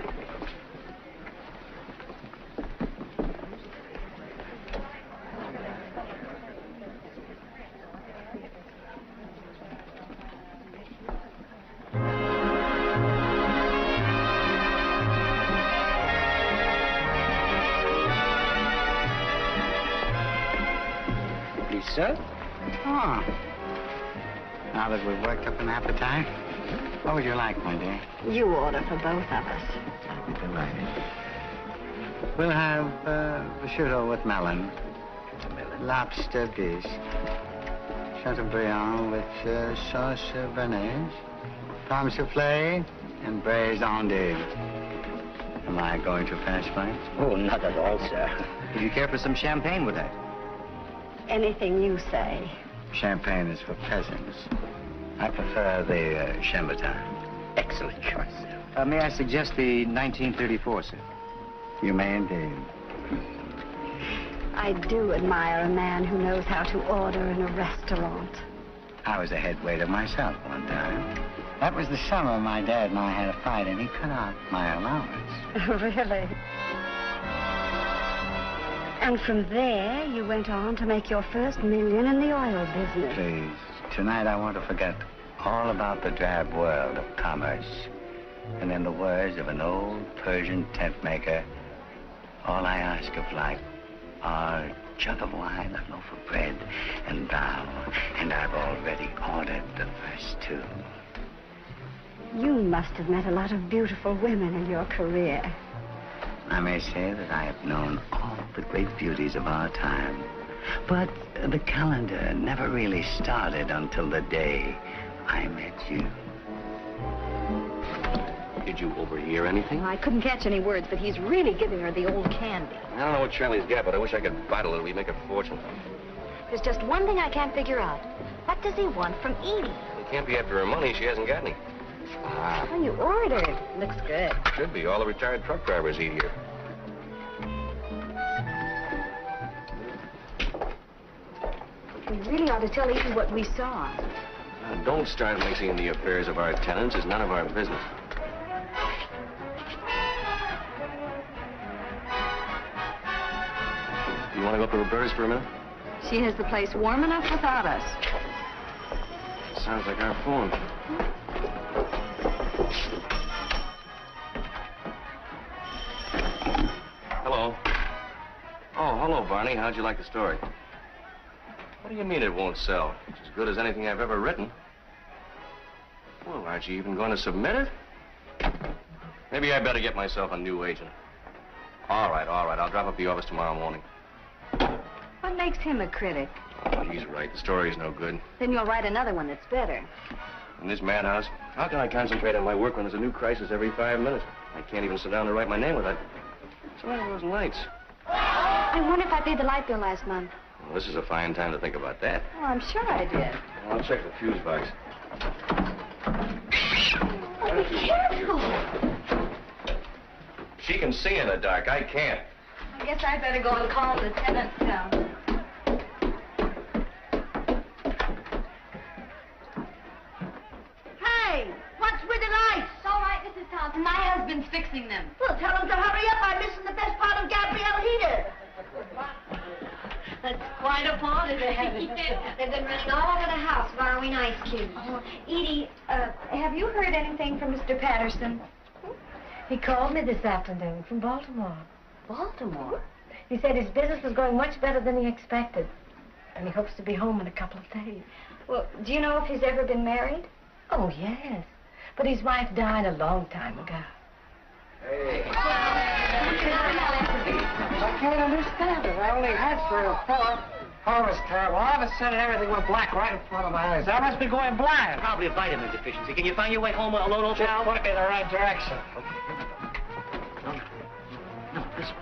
Sir? Oh. Now that we've worked up an appetite, what would you like, my dear? You order for both of us. I'd be delighted. We'll have prosciutto with melon, lobster dish, Chateaubriand with sauce béarnaise, pomme soufflé, and braised endive. Am I going too fast, Frank? Oh, not at all, sir. Would you care for some champagne with that? Anything you say. Champagne is for peasants. I prefer the Chambertin. Excellent choice, sir. May I suggest the 1934, sir? You may indeed. I do admire a man who knows how to order in a restaurant. I was a head waiter myself one time. That was the summer my dad and I had a fight, and he cut out my allowance. Really? And from there, you went on to make your first million in the oil business. Please, tonight I want to forget all about the drab world of commerce. And in the words of an old Persian tent maker, all I ask of life are a jug of wine, a loaf of bread, and thou. And I've already ordered the first 2. You must have met a lot of beautiful women in your career. I may say that I have known all the great beauties of our time. But the calendar never really started until the day I met you. Did you overhear anything? I couldn't catch any words, but he's really giving her the old candy. I don't know what Charlie's got, but I wish I could bite a little. We'd make a fortune. There's just one thing I can't figure out. What does he want from Edie? He can't be after her money. She hasn't got any. Ah. Oh, you ordered. Looks good. Should be. All the retired truck drivers eat here. We really ought to tell Edie what we saw. Don't start mixing in the affairs of our tenants. It's none of our business. You want to go up to Roberta's for a minute? She has the place warm enough without us. Sounds like our phone. Hello. Oh, hello, Barney. How'd you like the story? What do you mean it won't sell? It's as good as anything I've ever written. Well, aren't you even going to submit it? Maybe I better get myself a new agent. All right. I'll drop up the office tomorrow morning. What makes him a critic? Oh, he's right. The story's no good. Then you'll write another one that's better. In this madhouse, how can I concentrate on my work when there's a new crisis every 5 minutes? I can't even sit down to write my name without... What's the matter with those lights? I wonder if I paid the light bill last month. Well, this is a fine time to think about that. Oh, I'm sure I did. Well, I'll check the fuse box. Oh, be careful. She can see in the dark. I can't. I guess I'd better go and call the tenants down. Hey, what's with the lights? It's all right, Mrs. Thompson. My husband's fixing them. Well, tell him to hurry up. I'm missing the best part of Gabrielle Heater. That's quite a party they have. They've been running all over the house borrowing ice cubes. Oh, Edie, have you heard anything from Mr. Patterson? He called me this afternoon from Baltimore. Baltimore? He said his business was going much better than he expected. And he hopes to be home in a couple of days. Well, do you know if he's ever been married? Oh, yes. But his wife died a long time ago. Hey. I can't understand it. I only had 3 or 4. Oh, it's terrible. All of a sudden, everything went black right in front of my eyes. I must be going blind. Probably a vitamin deficiency. Can you find your way home alone, old pal? Just put me in the right direction. No, listen.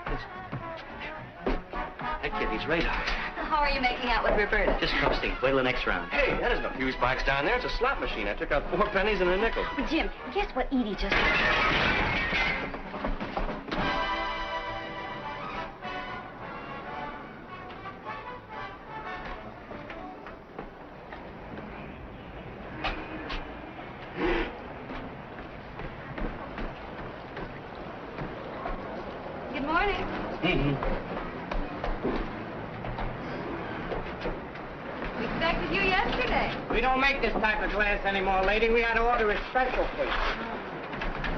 That kid needs radar. How are you making out with Roberta? Just trusting. Wait till the next round. Hey, that isn't a fuse box down there. It's a slot machine. I took out 4 pennies and a nickel. But Jim, guess what Edie just... Good morning. We expected you yesterday. We don't make this type of glass anymore, lady. We had to order it special, please.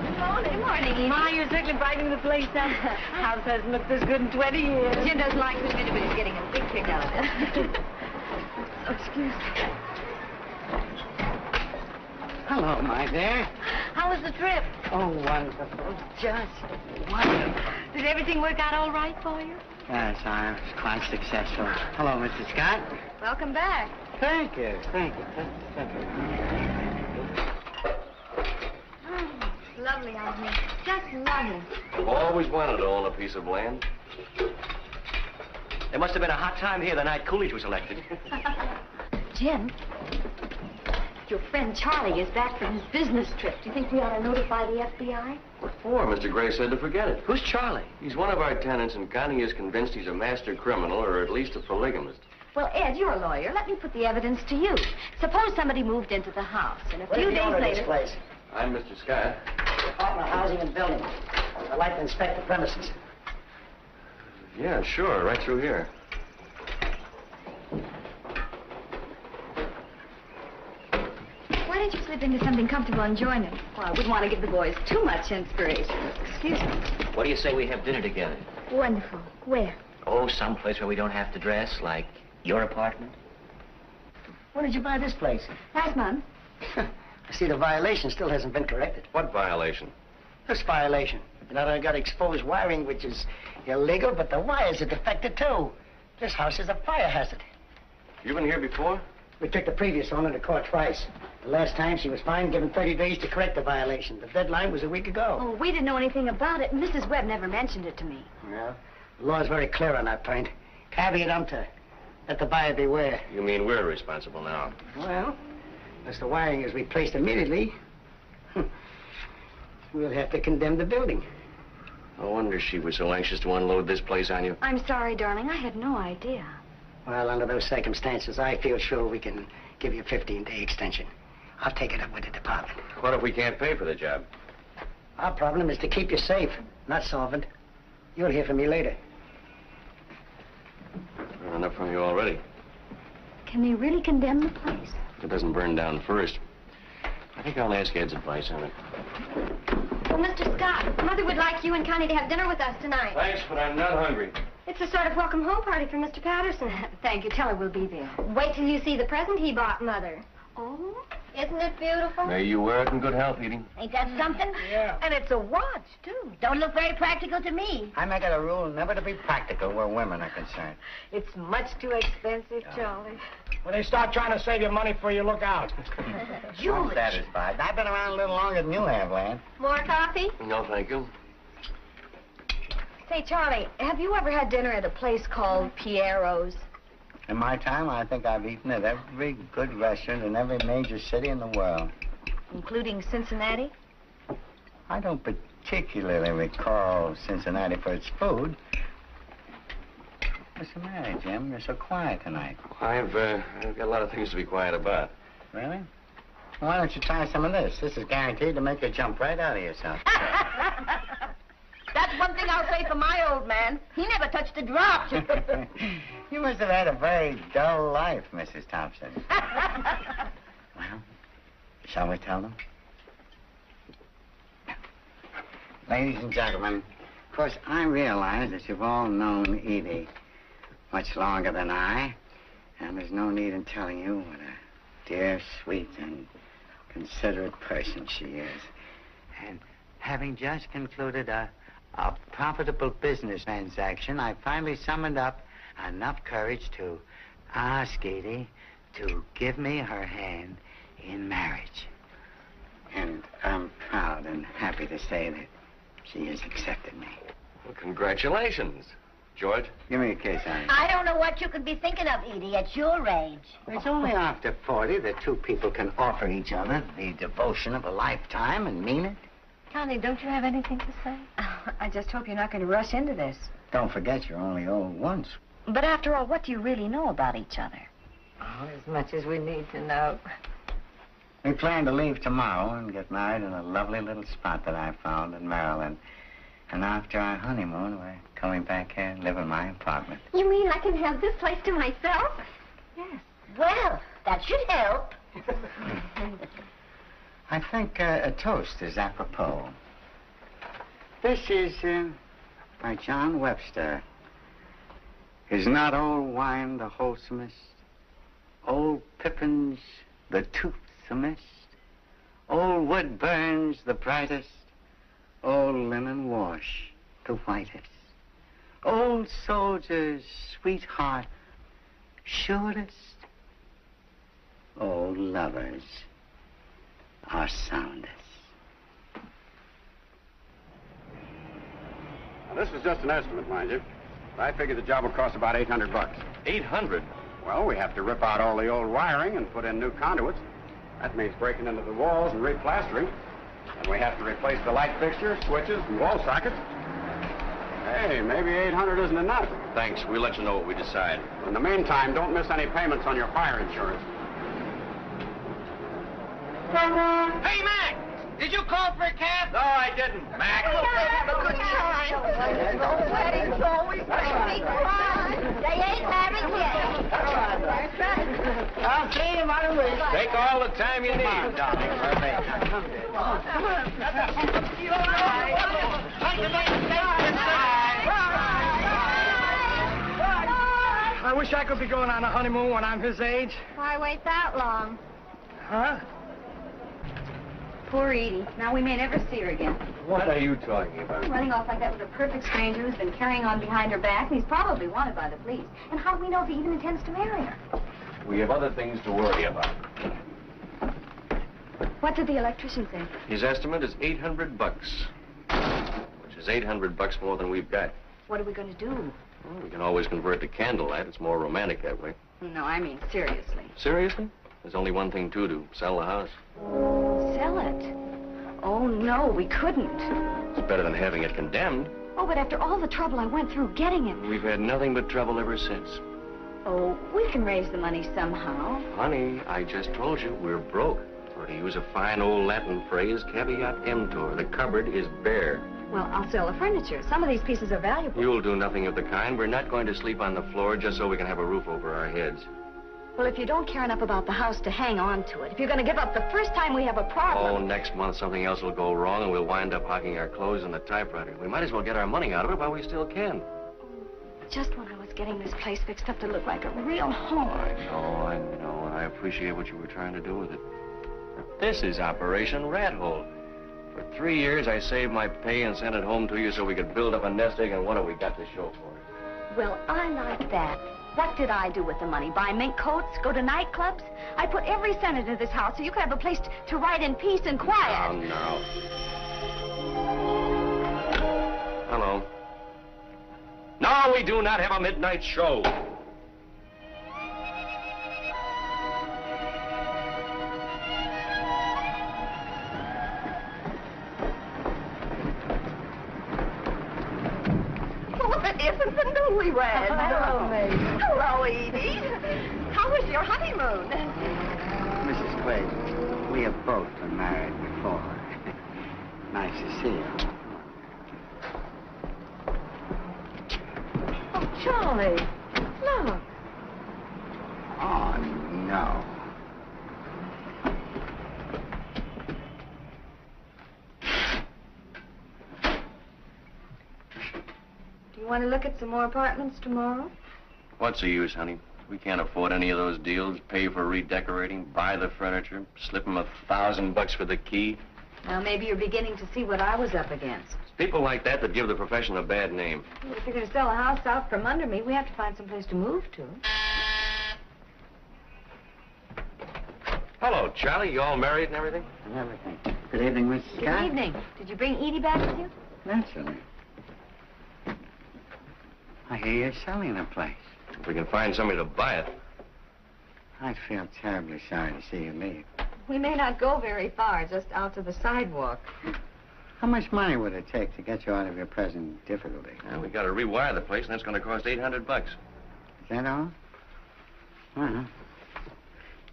Good morning, Edie. Ma, you're certainly brightening the place up. House hasn't looked this good in 20 years. Jim doesn't like to admit it, but he's getting a big kick out of it. Oh, excuse me. Hello, my dear. How was the trip? Oh, wonderful. Just wonderful. Did everything work out all right for you? Yes, I was quite successful. Hello, Mr. Scott. Welcome back. Thank you. Thank you. Oh, it's lovely out here. Just lovely. I've always wanted to own a piece of land. There must have been a hot time here the night Coolidge was elected. Jim, your friend Charlie is back from his business trip. Do you think we ought to notify the FBI? What for? Mr. Gray said to forget it. Who's Charlie? He's one of our tenants, and Connie is convinced he's a master criminal, or at least a polygamist. Well, Ed, you're a lawyer. Let me put the evidence to you. Suppose somebody moved into the house, and a few days later... Place? I'm Mr. Scott. Department of Housing and Building. I'd like to inspect the premises. Yeah, sure, right through here. Why don't you slip into something comfortable and join us? Well, I wouldn't want to give the boys too much inspiration. Excuse me. What do you say we have dinner together? Wonderful. Where? Oh, someplace where we don't have to dress, like your apartment. When did you buy this place? Last month. I see the violation still hasn't been corrected. What violation? This violation. You know, I got exposed wiring, which is illegal, but the wires are defective, too. This house is a fire hazard. You been here before? We took the previous owner to court twice. The last time she was fined, given 30 days to correct the violation. The deadline was a week ago. Oh, we didn't know anything about it. Mrs. Webb never mentioned it to me. Well, the law's very clear on that point. Caveat emptor. Let the buyer beware. You mean we're responsible now? Well, unless the wiring is replaced immediately, we'll have to condemn the building. No wonder she was so anxious to unload this place on you. I'm sorry, darling. I had no idea. Well, under those circumstances, I feel sure we can give you a 15-day extension. I'll take it up with the department. What if we can't pay for the job? Our problem is to keep you safe, not solvent. You'll hear from me later. I've enough from you already. Can they really condemn the place? If it doesn't burn down first. I think I'll ask Ed's advice on it. Well, Mr. Scott, Mother would like you and Connie to have dinner with us tonight. Thanks, but I'm not hungry. It's a sort of welcome home party for Mr. Patterson. Thank you. Tell her we'll be there. Wait till you see the present he bought Mother. Oh? Isn't it beautiful? May you wear it in good health, Edie. Ain't that something? Yeah. And it's a watch, too. Don't look very practical to me. I make it a rule never to be practical where women are concerned. It's much too expensive, Charlie. When they start trying to save you money for you, look out. I'm satisfied. I've been around a little longer than you have, Lan. More coffee? No, thank you. Say, Charlie, have you ever had dinner at a place called Piero's? In my time, I think I've eaten at every good restaurant in every major city in the world. Including Cincinnati? I don't particularly recall Cincinnati for its food. What's the matter, Jim? You're so quiet tonight. I've got a lot of things to be quiet about. Really? Why don't you try some of this? This is guaranteed to make you jump right out of yourself. That's one thing I'll say for my old man. He never touched a drop. You must have had a very dull life, Mrs. Thompson. Well, shall we tell them? Ladies and gentlemen, of course, I realize that you've all known Edie much longer than I, and there's no need in telling you what a dear, sweet, and considerate person she is. And having just concluded a profitable business transaction, I finally summoned up enough courage to ask Edie to give me her hand in marriage. And I'm proud and happy to say that she has accepted me. Well, congratulations. George? Give me a kiss, honey. I don't know what you could be thinking of, Edie, at your age. It's only after 40 that two people can offer each other the devotion of a lifetime and mean it. Connie, don't you have anything to say? I just hope you're not going to rush into this. Don't forget you're only old once. But after all, what do you really know about each other? Oh, as much as we need to know. We plan to leave tomorrow and get married in a lovely little spot that I found in Maryland. And after our honeymoon, we're coming back here and live in my apartment. You mean I can have this place to myself? Yes. Well, that should help. I think a toast is apropos. This is by John Webster. Is not old wine the wholesomest? Old pippins the toothsomest? Old wood burns the brightest? Old linen wash the whitest? Old soldier's sweetheart surest? Old lovers are soundest. Now, this is just an estimate, mind you. I figure the job will cost about $800. 800? Well, we have to rip out all the old wiring and put in new conduits. That means breaking into the walls and replastering. And we have to replace the light fixtures, switches, and wall sockets. Hey, maybe 800 isn't enough. Thanks. We'll let you know what we decide. In the meantime, don't miss any payments on your fire insurance. Hey, Mac! Did you call for a cab? No, I didn't. Mac! Have a good time. Weddings always make me cry. They ain't married yet. That's right. I'll see you right away. Take all the time you need. Come on, darling. Come on. I wish I could be going on a honeymoon when I'm his age. Why wait that long? Huh? Poor Edie. Now we may never see her again. What are you talking about? Running off like that with a perfect stranger who's been carrying on behind her back, and he's probably wanted by the police. And how do we know if he even intends to marry her? We have other things to worry about. What did the electrician say? His estimate is $800, which is $800 more than we've got. What are we going to do? Well, we can always convert to candlelight. It's more romantic that way. No, I mean seriously. Seriously? There's only one thing to do. Sell the house. Sell it? Oh, no, we couldn't. It's better than having it condemned. Oh, but after all the trouble I went through getting it. We've had nothing but trouble ever since. Oh, we can raise the money somehow. Honey, I just told you we're broke. Or to use a fine old Latin phrase, caveat emptor. The cupboard is bare. Well, I'll sell the furniture. Some of these pieces are valuable. You'll do nothing of the kind. We're not going to sleep on the floor just so we can have a roof over our heads. Well, if you don't care enough about the house to hang on to it, if you're going to give up the first time we have a problem... Oh, next month something else will go wrong and we'll wind up hogging our clothes in the typewriter. We might as well get our money out of it while we still can. Just when I was getting this place fixed up to look like a real home. I know, and I appreciate what you were trying to do with it. This is Operation Rat Hole. For 3 years, I saved my pay and sent it home to you so we could build up a nest egg, and what have we got to show for it? Well, I like that. What did I do with the money? Buy mink coats? Go to nightclubs? I put every cent into this house so you could have a place to write in peace and quiet. Oh, no. Hello. No, we do not have a midnight show. Isn't the newlywed? Hello, Mary. Hello, Edie. How was your honeymoon? Mrs. Quaid, we have both been married before. Nice to see you. Oh, Charlie, look. Oh, no. Do you want to look at some more apartments tomorrow? What's the use, honey? We can't afford any of those deals. Pay for redecorating, buy the furniture, slip them $1,000 for the key. Now, maybe you're beginning to see what I was up against. It's people like that that give the profession a bad name. If you're going to sell a house out from under me, we have to find some place to move to. Hello, Charlie. You all married and everything? And everything. Good evening, Mrs. Scott. Good evening. Did you bring Edie back with you? Naturally. I hear you're selling the place. If we can find somebody to buy it. I feel terribly sorry to see you leave. We may not go very far, just out to the sidewalk. How much money would it take to get you out of your present difficulty? Well, we got to rewire the place, and that's going to cost $800. Is that all? Well,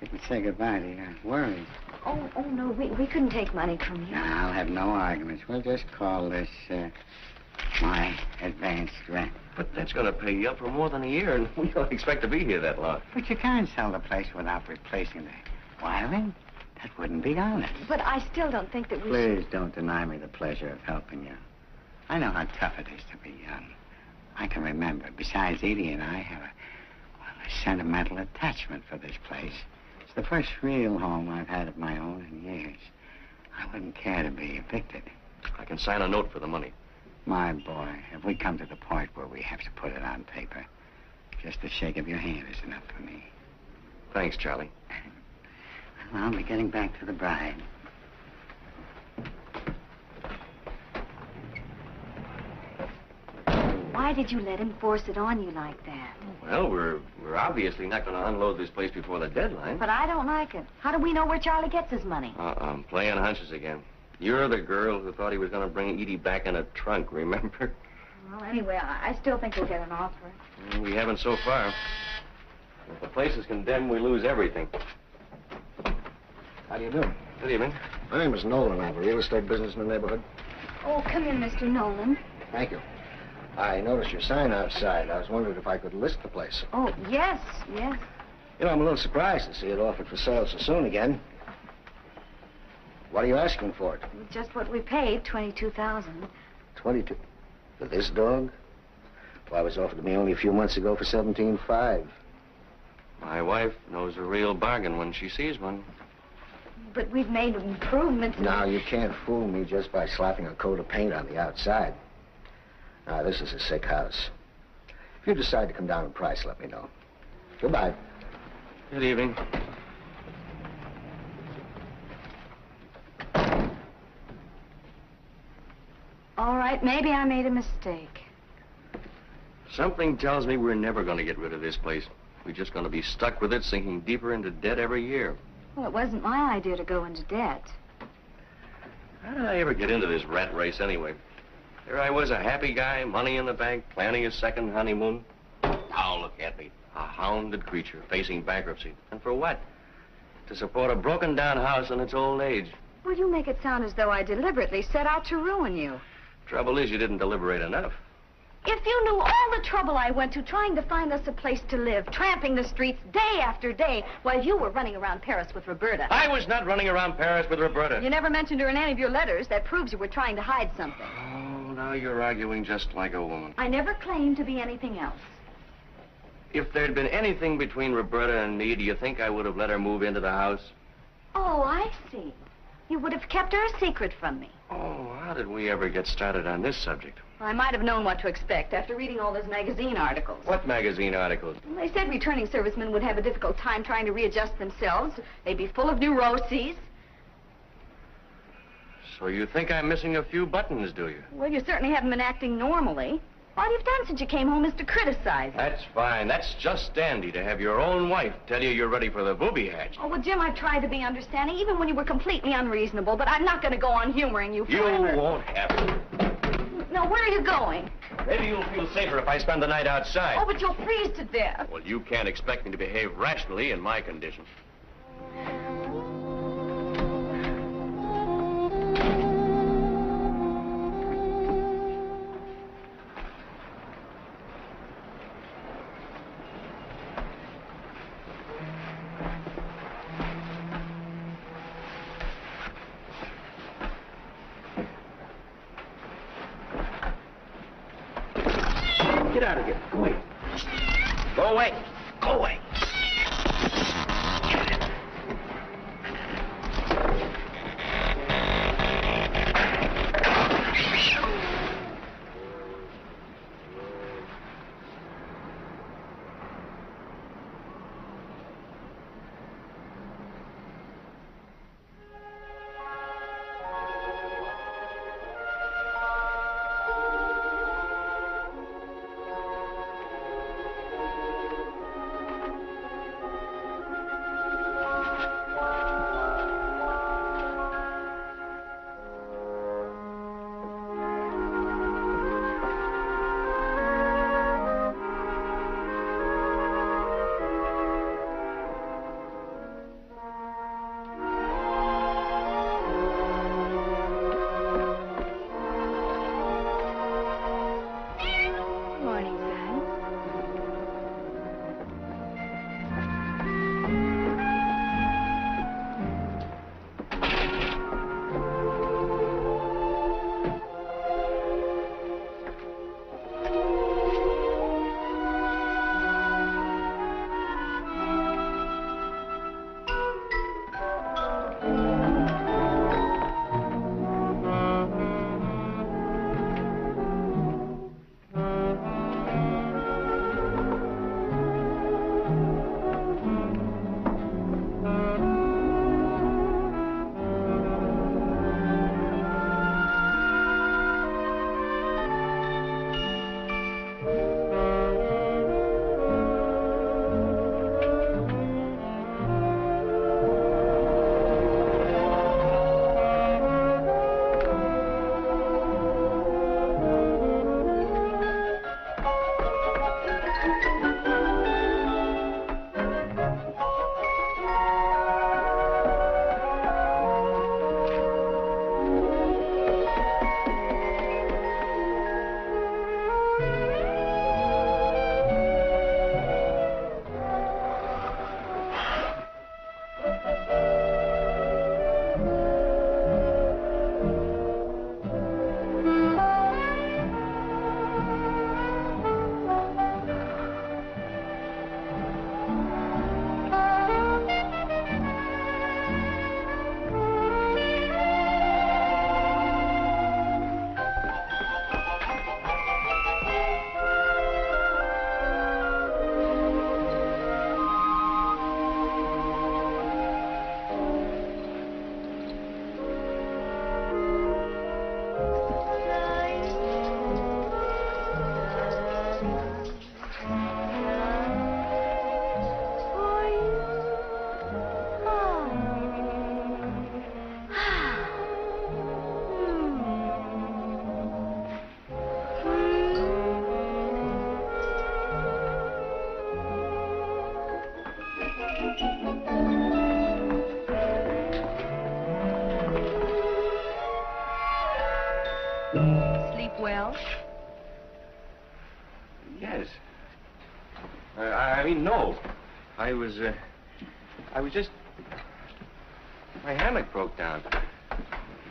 you can say goodbye to your worries. Oh, no, we couldn't take money from you. No, I'll have no arguments. We'll just call this, my advanced rent. But that's going to pay you up for more than a year, and we don't expect to be here that long. But you can't sell the place without replacing the wiring. That wouldn't be honest. But I still don't think that we Please don't deny me the pleasure of helping you. I know how tough it is to be young. I can remember. Besides, Edie and I have a sentimental attachment for this place. It's the first real home I've had of my own in years. I wouldn't care to be evicted. I can sign a note for the money. My boy, if we come to the point where we have to put it on paper, just a shake of your hand is enough for me. Thanks, Charlie. Well, I'll be getting back to the bride. Why did you let him force it on you like that? Well, we're obviously not going to unload this place before the deadline. But I don't like it. How do we know where Charlie gets his money? I'm playing hunches again. You're the girl who thought he was going to bring Edie back in a trunk, remember? Well, anyway, I still think we'll get an offer. We haven't so far. If the place is condemned, we lose everything. How do you do? Good evening. My name is Nolan. I have a real estate business in the neighborhood. Oh, come in, Mr. Nolan. Thank you. I noticed your sign outside. I was wondering if I could list the place. Oh, yes. You know, I'm a little surprised to see it offered for sale so soon again. What are you asking for it? Just what we paid, $22,000. 22. For this dog? Well, it was offered to me only a few months ago for $17,500. My wife knows a real bargain when she sees one. But we've made improvements. Now, you can't fool me just by slapping a coat of paint on the outside. Now, this is a sick house. If you decide to come down in price, let me know. Goodbye. Good evening. All right, maybe I made a mistake. Something tells me we're never going to get rid of this place. We're just going to be stuck with it, sinking deeper into debt every year. Well, it wasn't my idea to go into debt. How did I ever get into this rat race anyway? There I was, a happy guy, money in the bank, planning a second honeymoon. Now look at me, a hounded creature facing bankruptcy. And for what? To support a broken-down house in its old age. Well, you make it sound as though I deliberately set out to ruin you. Trouble is, you didn't deliberate enough. If you knew all the trouble I went to trying to find us a place to live, tramping the streets day after day, while you were running around Paris with Roberta. I was not running around Paris with Roberta. You never mentioned her in any of your letters. That proves you were trying to hide something. Oh, now you're arguing just like a woman. I never claimed to be anything else. If there'd been anything between Roberta and me, do you think I would have let her move into the house? Oh, I see. You would have kept her a secret from me. Oh, how did we ever get started on this subject? I might have known what to expect after reading all those magazine articles. What magazine articles? They said returning servicemen would have a difficult time trying to readjust themselves. They'd be full of neuroses. So you think I'm missing a few buttons, do you? Well, you certainly haven't been acting normally. All you've done since you came home is to criticize her. That's fine. That's just dandy to have your own wife tell you you're ready for the booby hatch. Oh, well, Jim, I tried to be understanding, even when you were completely unreasonable, but I'm not going to go on humoring you You forever. won't have to. No, where are you going? Maybe you'll feel safer if I spend the night outside. Oh, but you'll freeze to death. Well, you can't expect me to behave rationally in my condition. Get out of here. Go away. Go away. Go away. Sleep well? Yes. I mean, no. I was just... My hammock broke down.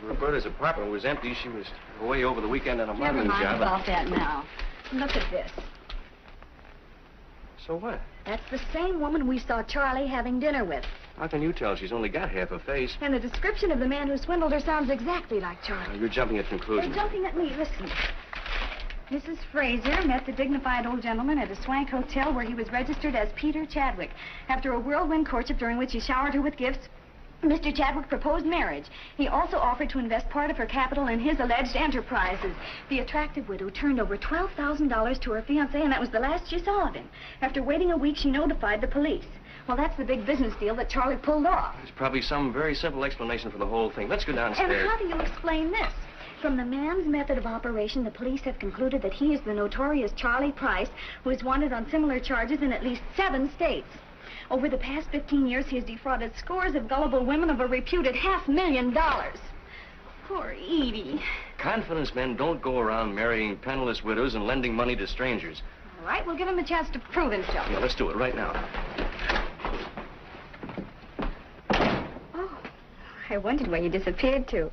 Roberta's apartment was empty. She was away over the weekend on a Never modeling mind job. about that now. Look at this. So what? That's the same woman we saw Charlie having dinner with. How can you tell? She's only got half a face. And the description of the man who swindled her sounds exactly like Charlie. You're jumping at conclusions. They're jumping at me. Listen. Mrs. Fraser met the dignified old gentleman at a swank hotel where he was registered as Peter Chadwick. After a whirlwind courtship during which he showered her with gifts, Mr. Chadwick proposed marriage. He also offered to invest part of her capital in his alleged enterprises. The attractive widow turned over $12,000 to her fiancé, and that was the last she saw of him. After waiting a week, she notified the police. Well, that's the big business deal that Charlie pulled off. There's probably some very simple explanation for the whole thing. Let's go downstairs. And how do you explain this? From the man's method of operation, the police have concluded that he is the notorious Charlie Price, who is wanted on similar charges in at least 7 states. Over the past 15 years, he has defrauded scores of gullible women of a reputed $500,000. Poor Edie. Confidence men don't go around marrying penniless widows and lending money to strangers. All right, we'll give him a chance to prove himself. Yeah, let's do it right now. Oh, I wondered where you disappeared to.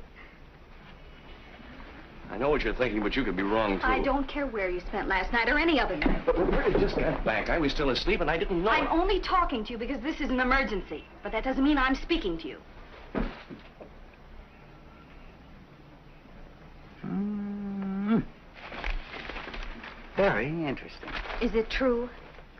I know what you're thinking, but you could be wrong, too. I don't care where you spent last night or any other night. But where did just got back? I was still asleep, and I didn't know. I'm only talking to you because this is an emergency. But that doesn't mean I'm speaking to you. Very interesting. Is it true?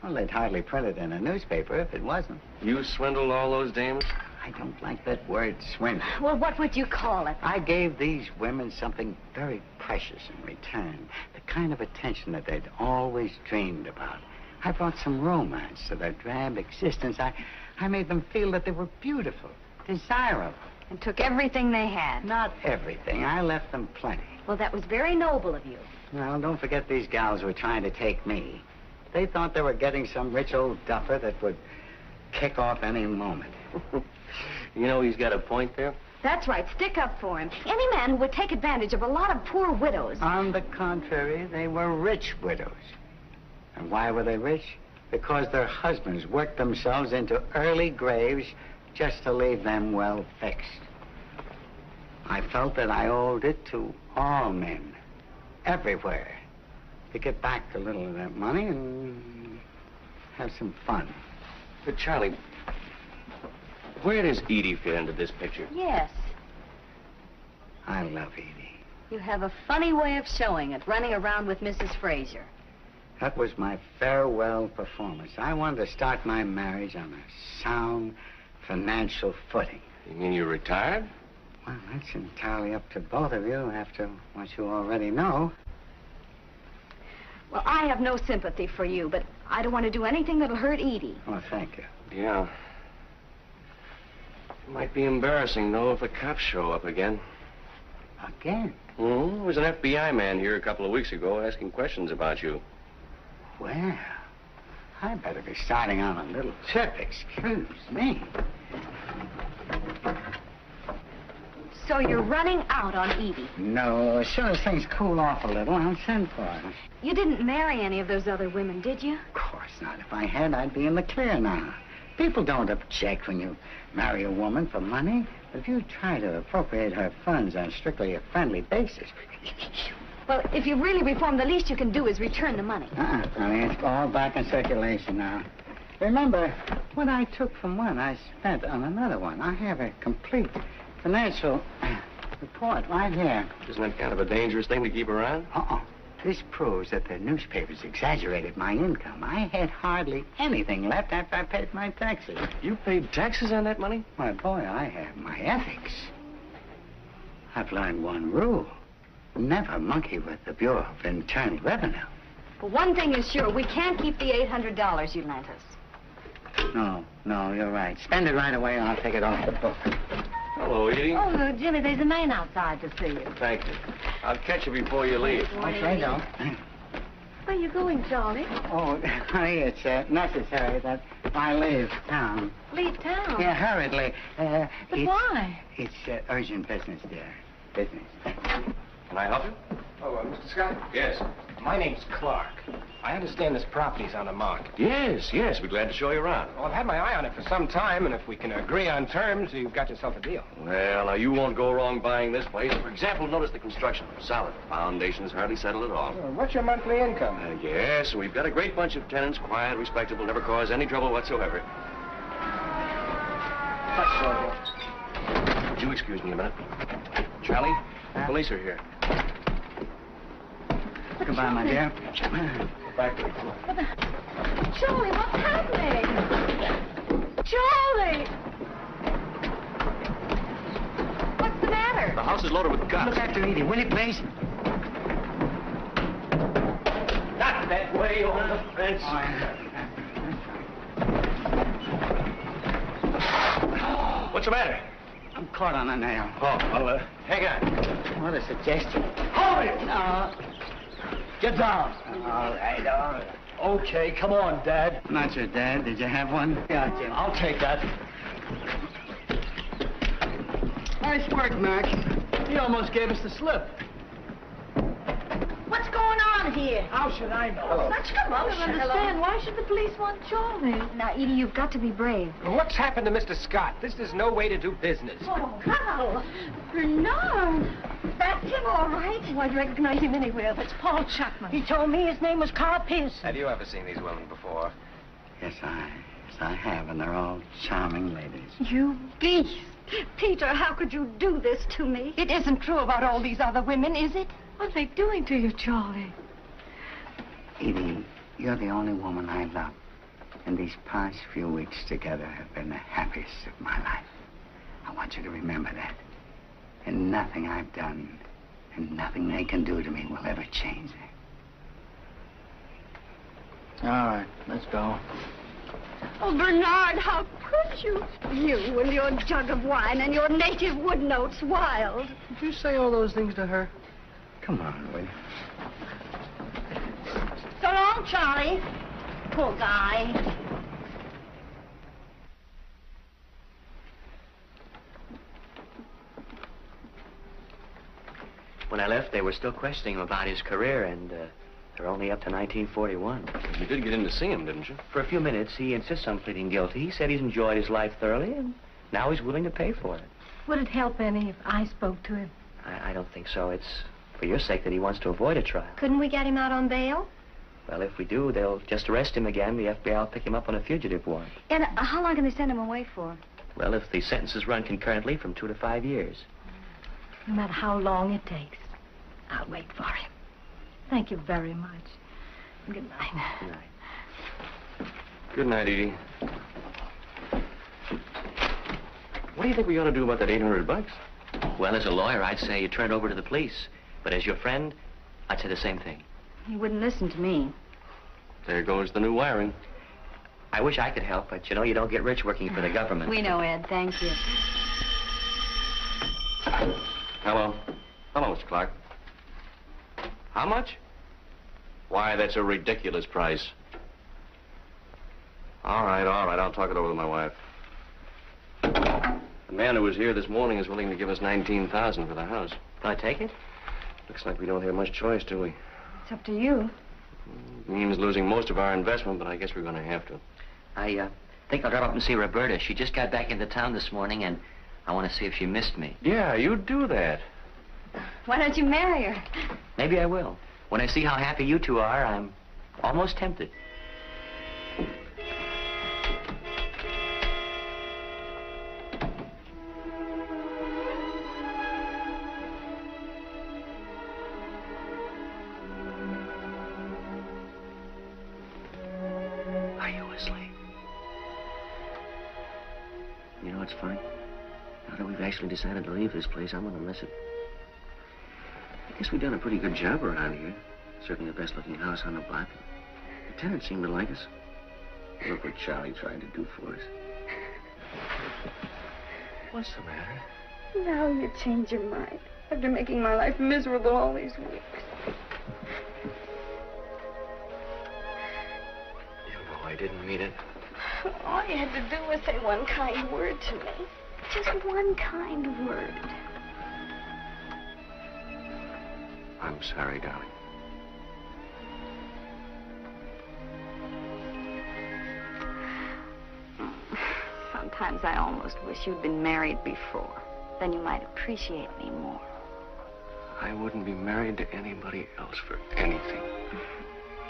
Well, they'd hardly print it in a newspaper if it wasn't. You swindled all those dames? I don't like that word, swindle. Well, what would you call it? I gave these women something very precious in return. The kind of attention that they'd always dreamed about. I brought some romance to their drab existence. I made them feel that they were beautiful, desirable. And took everything they had. Not everything. I left them plenty. Well, that was very noble of you. Well, don't forget these gals were trying to take me. They thought they were getting some rich old duffer that would kick off any moment. You know he's got a point there? That's right. Stick up for him. Any man who would take advantage of a lot of poor widows. On the contrary, they were rich widows. And why were they rich? Because their husbands worked themselves into early graves just to leave them well fixed. I felt that I owed it to all men, everywhere, to get back a little of that money and have some fun. But, Charlie, where does Edie fit into this picture? Yes. I love Edie. You have a funny way of showing it, running around with Mrs. Fraser. That was my farewell performance. I wanted to start my marriage on a sound financial footing. You mean you're retired? Well, that's entirely up to both of you after what you already know. Well, I have no sympathy for you, but I don't want to do anything that'll hurt Edie. Oh, thank you. Yeah. It might be embarrassing, though, if the cops show up again. Again? Mm-hmm. There was an FBI man here a couple of weeks ago asking questions about you. Well, I better be starting on a little trip. Excuse me. So you're running out on Edie? No, as soon as things cool off a little, I'll send for her. You didn't marry any of those other women, did you? Of course not. If I had, I'd be in the clear now. People don't object when you marry a woman for money. But if you try to appropriate her funds on strictly a friendly basis... Well, if you really reform, the least you can do is return the money. honey, it's all back in circulation now. Remember, what I took from one, I spent on another one. I have a complete financial report right here. Isn't that kind of a dangerous thing to keep around? This proves that the newspapers exaggerated my income. I had hardly anything left after I paid my taxes. You paid taxes on that money? My boy, I have my ethics. I've learned one rule. Never monkey with the Bureau of Internal Revenue. But one thing is sure, we can't keep the $800 you lent us. No, you're right. Spend it right away and I'll take it off the book. Hello, Edie. Oh, look, Jimmy, there's a man outside to see you. Thank you. I'll catch you before you leave. Okay, don't. Where are you going, Charlie? Oh, honey, it's necessary that I leave town. Leave town? Yeah, hurriedly. But why? It's urgent business, dear. Business. Can I help you? Oh, Mr. Scott? Yes. My name's Clark. I understand this property's on the market. Yes. We're glad to show you around. Well, I've had my eye on it for some time, and if we can agree on terms, you've got yourself a deal. Well, now, you won't go wrong buying this place. For example, notice the construction. Solid. Foundation's hardly settled at all. Well, what's your monthly income? Yes, we've got a great bunch of tenants, quiet, respectable, never cause any trouble whatsoever. Would you excuse me a minute? Charlie, the police are here. Goodbye, my dear. Back. Charlie, what's happening? Charlie! What's the matter? The house is loaded with cops. Look after Edie, will you, please? Not that way, over the fence. What's the matter? I'm caught on a nail. Oh, well, hang on. What a suggestion. Hold it! No. Get down. All right. Okay, come on, Dad. Not your dad. Did you have one? Yeah, Jim. I'll take that. Nice work, Mac. He almost gave us the slip. What's going on here? How should I know? Such I commotion. don't understand. Why should the police want Charlie? Now, Edie, you've got to be brave. What's happened to Mr. Scott? This is no way to do business. Oh, Carl. Bernard. That's him, all right. Oh, I'd recognize him anywhere. That's Paul Chapman. He told me his name was Carl Pearson. Have you ever seen these women before? Yes, I have, and they're all charming ladies. You beast. Peter, how could you do this to me? It isn't true about all these other women, is it? What are they doing to you, Charlie? Edie, you're the only woman I love. And these past few weeks together have been the happiest of my life. I want you to remember that. And nothing I've done and nothing they can do to me will ever change that. All right, let's go. Oh, Bernard, how could you? You and your jug of wine and your native wood notes wild. Did you say all those things to her? Come on, will you? So long, Charlie. Poor guy. When I left, they were still questioning him about his career, and they're only up to 1941. You did get in to see him, didn't you? For a few minutes, he insists on pleading guilty. He said he's enjoyed his life thoroughly, and now he's willing to pay for it. Would it help any if I spoke to him? I don't think so. It's for your sake that he wants to avoid a trial. Couldn't we get him out on bail? Well, if we do, they'll just arrest him again. The FBI will pick him up on a fugitive warrant. And how long can they send him away for? Well, if the sentences run concurrently, from 2 to 5 years. No matter how long it takes, I'll wait for him. Thank you very much. Good night. Good night. Good night, Edie. What do you think we ought to do about that $800? Well, as a lawyer, I'd say you turn it over to the police. But as your friend, I'd say the same thing. He wouldn't listen to me. There goes the new wiring. I wish I could help, but you know, you don't get rich working for the government. We know, Ed. Thank you. Hello. Hello, Mr. Clark. How much? Why, that's a ridiculous price. All right. I'll talk it over with my wife. The man who was here this morning is willing to give us $19,000 for the house. Can I take it? Looks like we don't have much choice, do we? It's up to you. It means losing most of our investment, but I guess we're going to have to. I think I'll drop up and see Roberta. She just got back into town this morning, and I want to see if she missed me. Yeah, you do that. Why don't you marry her? Maybe I will. When I see how happy you two are, I'm almost tempted. Are you asleep? You know, it's fine. Now that we've actually decided to leave this place, I'm going to miss it. I guess we've done a pretty good job around here. Certainly the best-looking house on the block. The tenants seem to like us. Look what Charlie tried to do for us. What's the matter? Now you change your mind after making my life miserable all these weeks. You know I didn't mean it. All you had to do was say one kind word to me. Just one kind word. I'm sorry, darling. Sometimes I almost wish you'd been married before. Then you might appreciate me more. I wouldn't be married to anybody else for anything.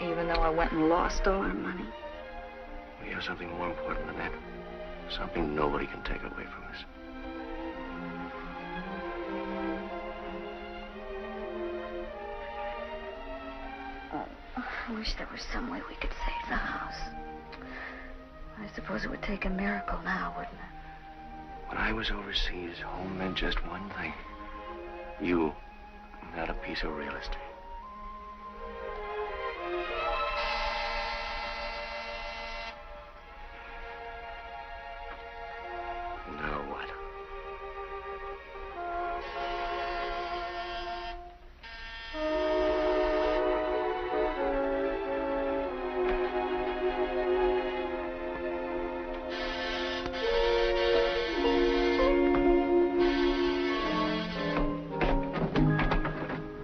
Even though I went and lost all our money. We have something more important than that. Something nobody can take away from us. Oh, I wish there was some way we could save the house. I suppose it would take a miracle now, wouldn't it? When I was overseas, home meant just one thing. You, not a piece of real estate. Now what?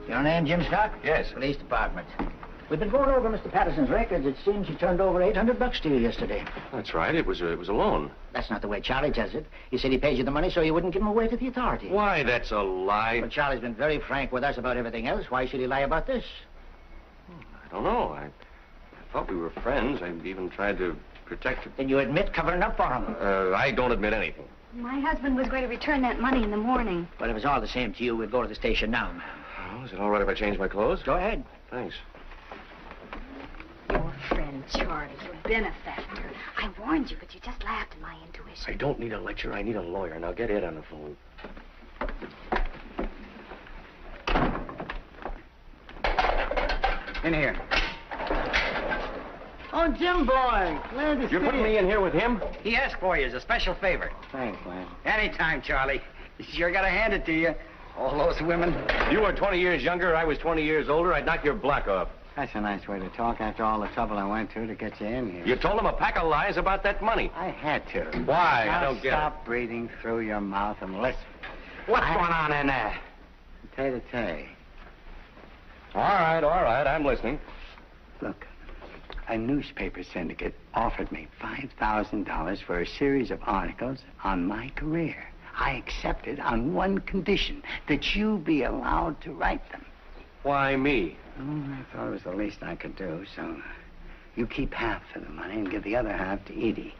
Your name, Jim Stock? Yes. Police Department. We've been going over Mr. Patterson's records. It seems he turned over $800 to you yesterday. That's right. It was a loan. That's not the way Charlie tells it. He said he paid you the money so you wouldn't give him away to the authorities. Why, that's a lie. But Charlie's been very frank with us about everything else. Why should he lie about this? I don't know. I thought we were friends. I even tried to protect you. Then you admit covering up for him. I don't admit anything. My husband was going to return that money in the morning. Well, if it's all the same to you, we'll go to the station now, ma'am. Oh, is it all right if I change my clothes? Go ahead. Thanks. Your friend, Charlie, your benefactor. I warned you, but you just laughed at my intuition. I don't need a lecture. I need a lawyer. Now get Ed on the phone. In here. Oh, Jim boy, glad to see you. You're putting me in here with him? He asked for you as a special favor. Thanks, man. Anytime, Charlie. Sure gotta hand it to you. All those women. You were 20 years younger. I was 20 years older. I'd knock your block off. That's a nice way to talk after all the trouble I went to get you in here. You told him a pack of lies about that money. I had to. Why? Now I don't get it. stop breathing through your mouth and listen. What's going on in there? Tay-to-tay. All right. I'm listening. Look, a newspaper syndicate offered me $5,000 for a series of articles on my career. I accepted on one condition, that you be allowed to write them. Why me? Oh, I thought it was the least I could do, so you keep half of the money and give the other half to Edie.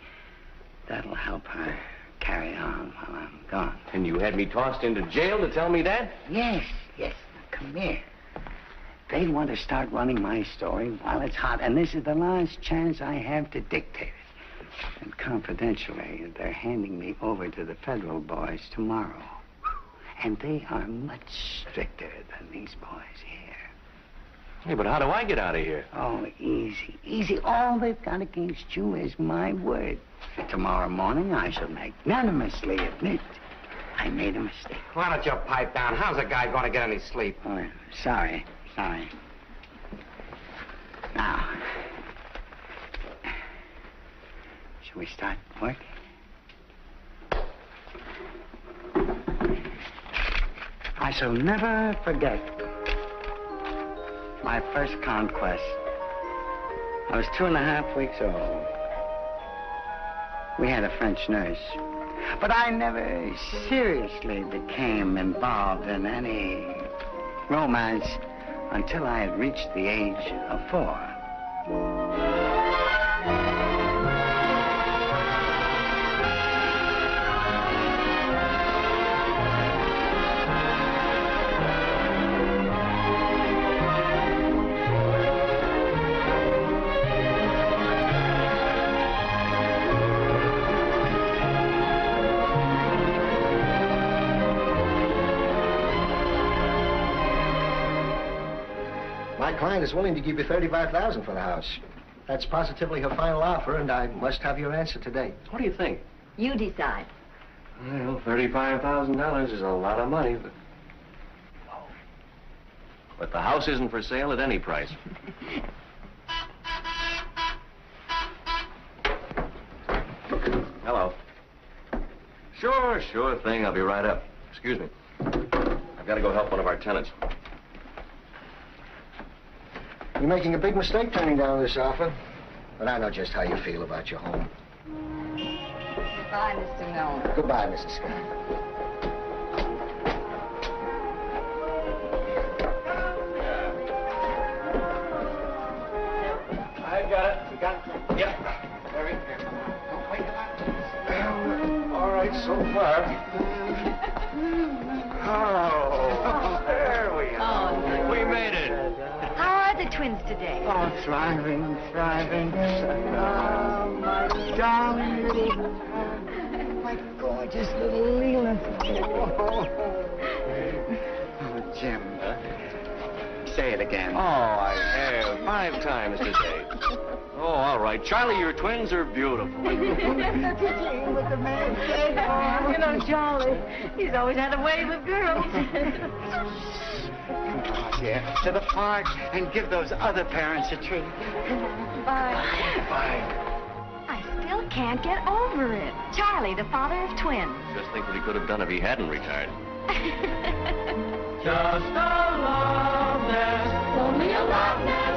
That'll help her carry on while I'm gone. And you had me tossed into jail to tell me that? Yes. Now, come here. They want to start running my story while it's hot, and this is the last chance I have to dictate it. And confidentially, they're handing me over to the federal boys tomorrow. And they are much stricter than these boys here. Hey, but how do I get out of here? Oh, easy. All they've got against you is my word. Tomorrow morning, I shall magnanimously admit I made a mistake. Why don't you pipe down? How's a guy going to get any sleep? Oh, sorry. Now, shall we start work? I shall never forget my first conquest. I was 2.5 weeks old. We had a French nurse. But I never seriously became involved in any romance until I had reached the age of 4. My client is willing to give you $35,000 for the house. That's positively her final offer, and I must have your answer today. What do you think? You decide. Well, $35,000 is a lot of money, but the house isn't for sale at any price. Hello. Sure thing. I'll be right up. Excuse me. I've got to go help one of our tenants. You're making a big mistake turning down this offer, but I know just how you feel about your home. Goodbye, Mr. Milne. Goodbye, Mrs. Scott. I got it. We got it. Yep. Very careful. Don't wake him up. chauffeur. Oh, there we are. We made it. How are the twins today? Oh, thriving, thriving. Oh, my darling little... My gorgeous little Leland. Oh, Jim. Say it again. Oh, I have 5 times today. Oh, all right. Charlie, your twins are beautiful. You know, Charlie, he's always had a way with girls. Come on, dear, to the park and give those other parents a treat. Bye. Bye. I still can't get over it. Charlie, the father of twins. Just think what he could have done if he hadn't retired. Just a love nest, only a love nest.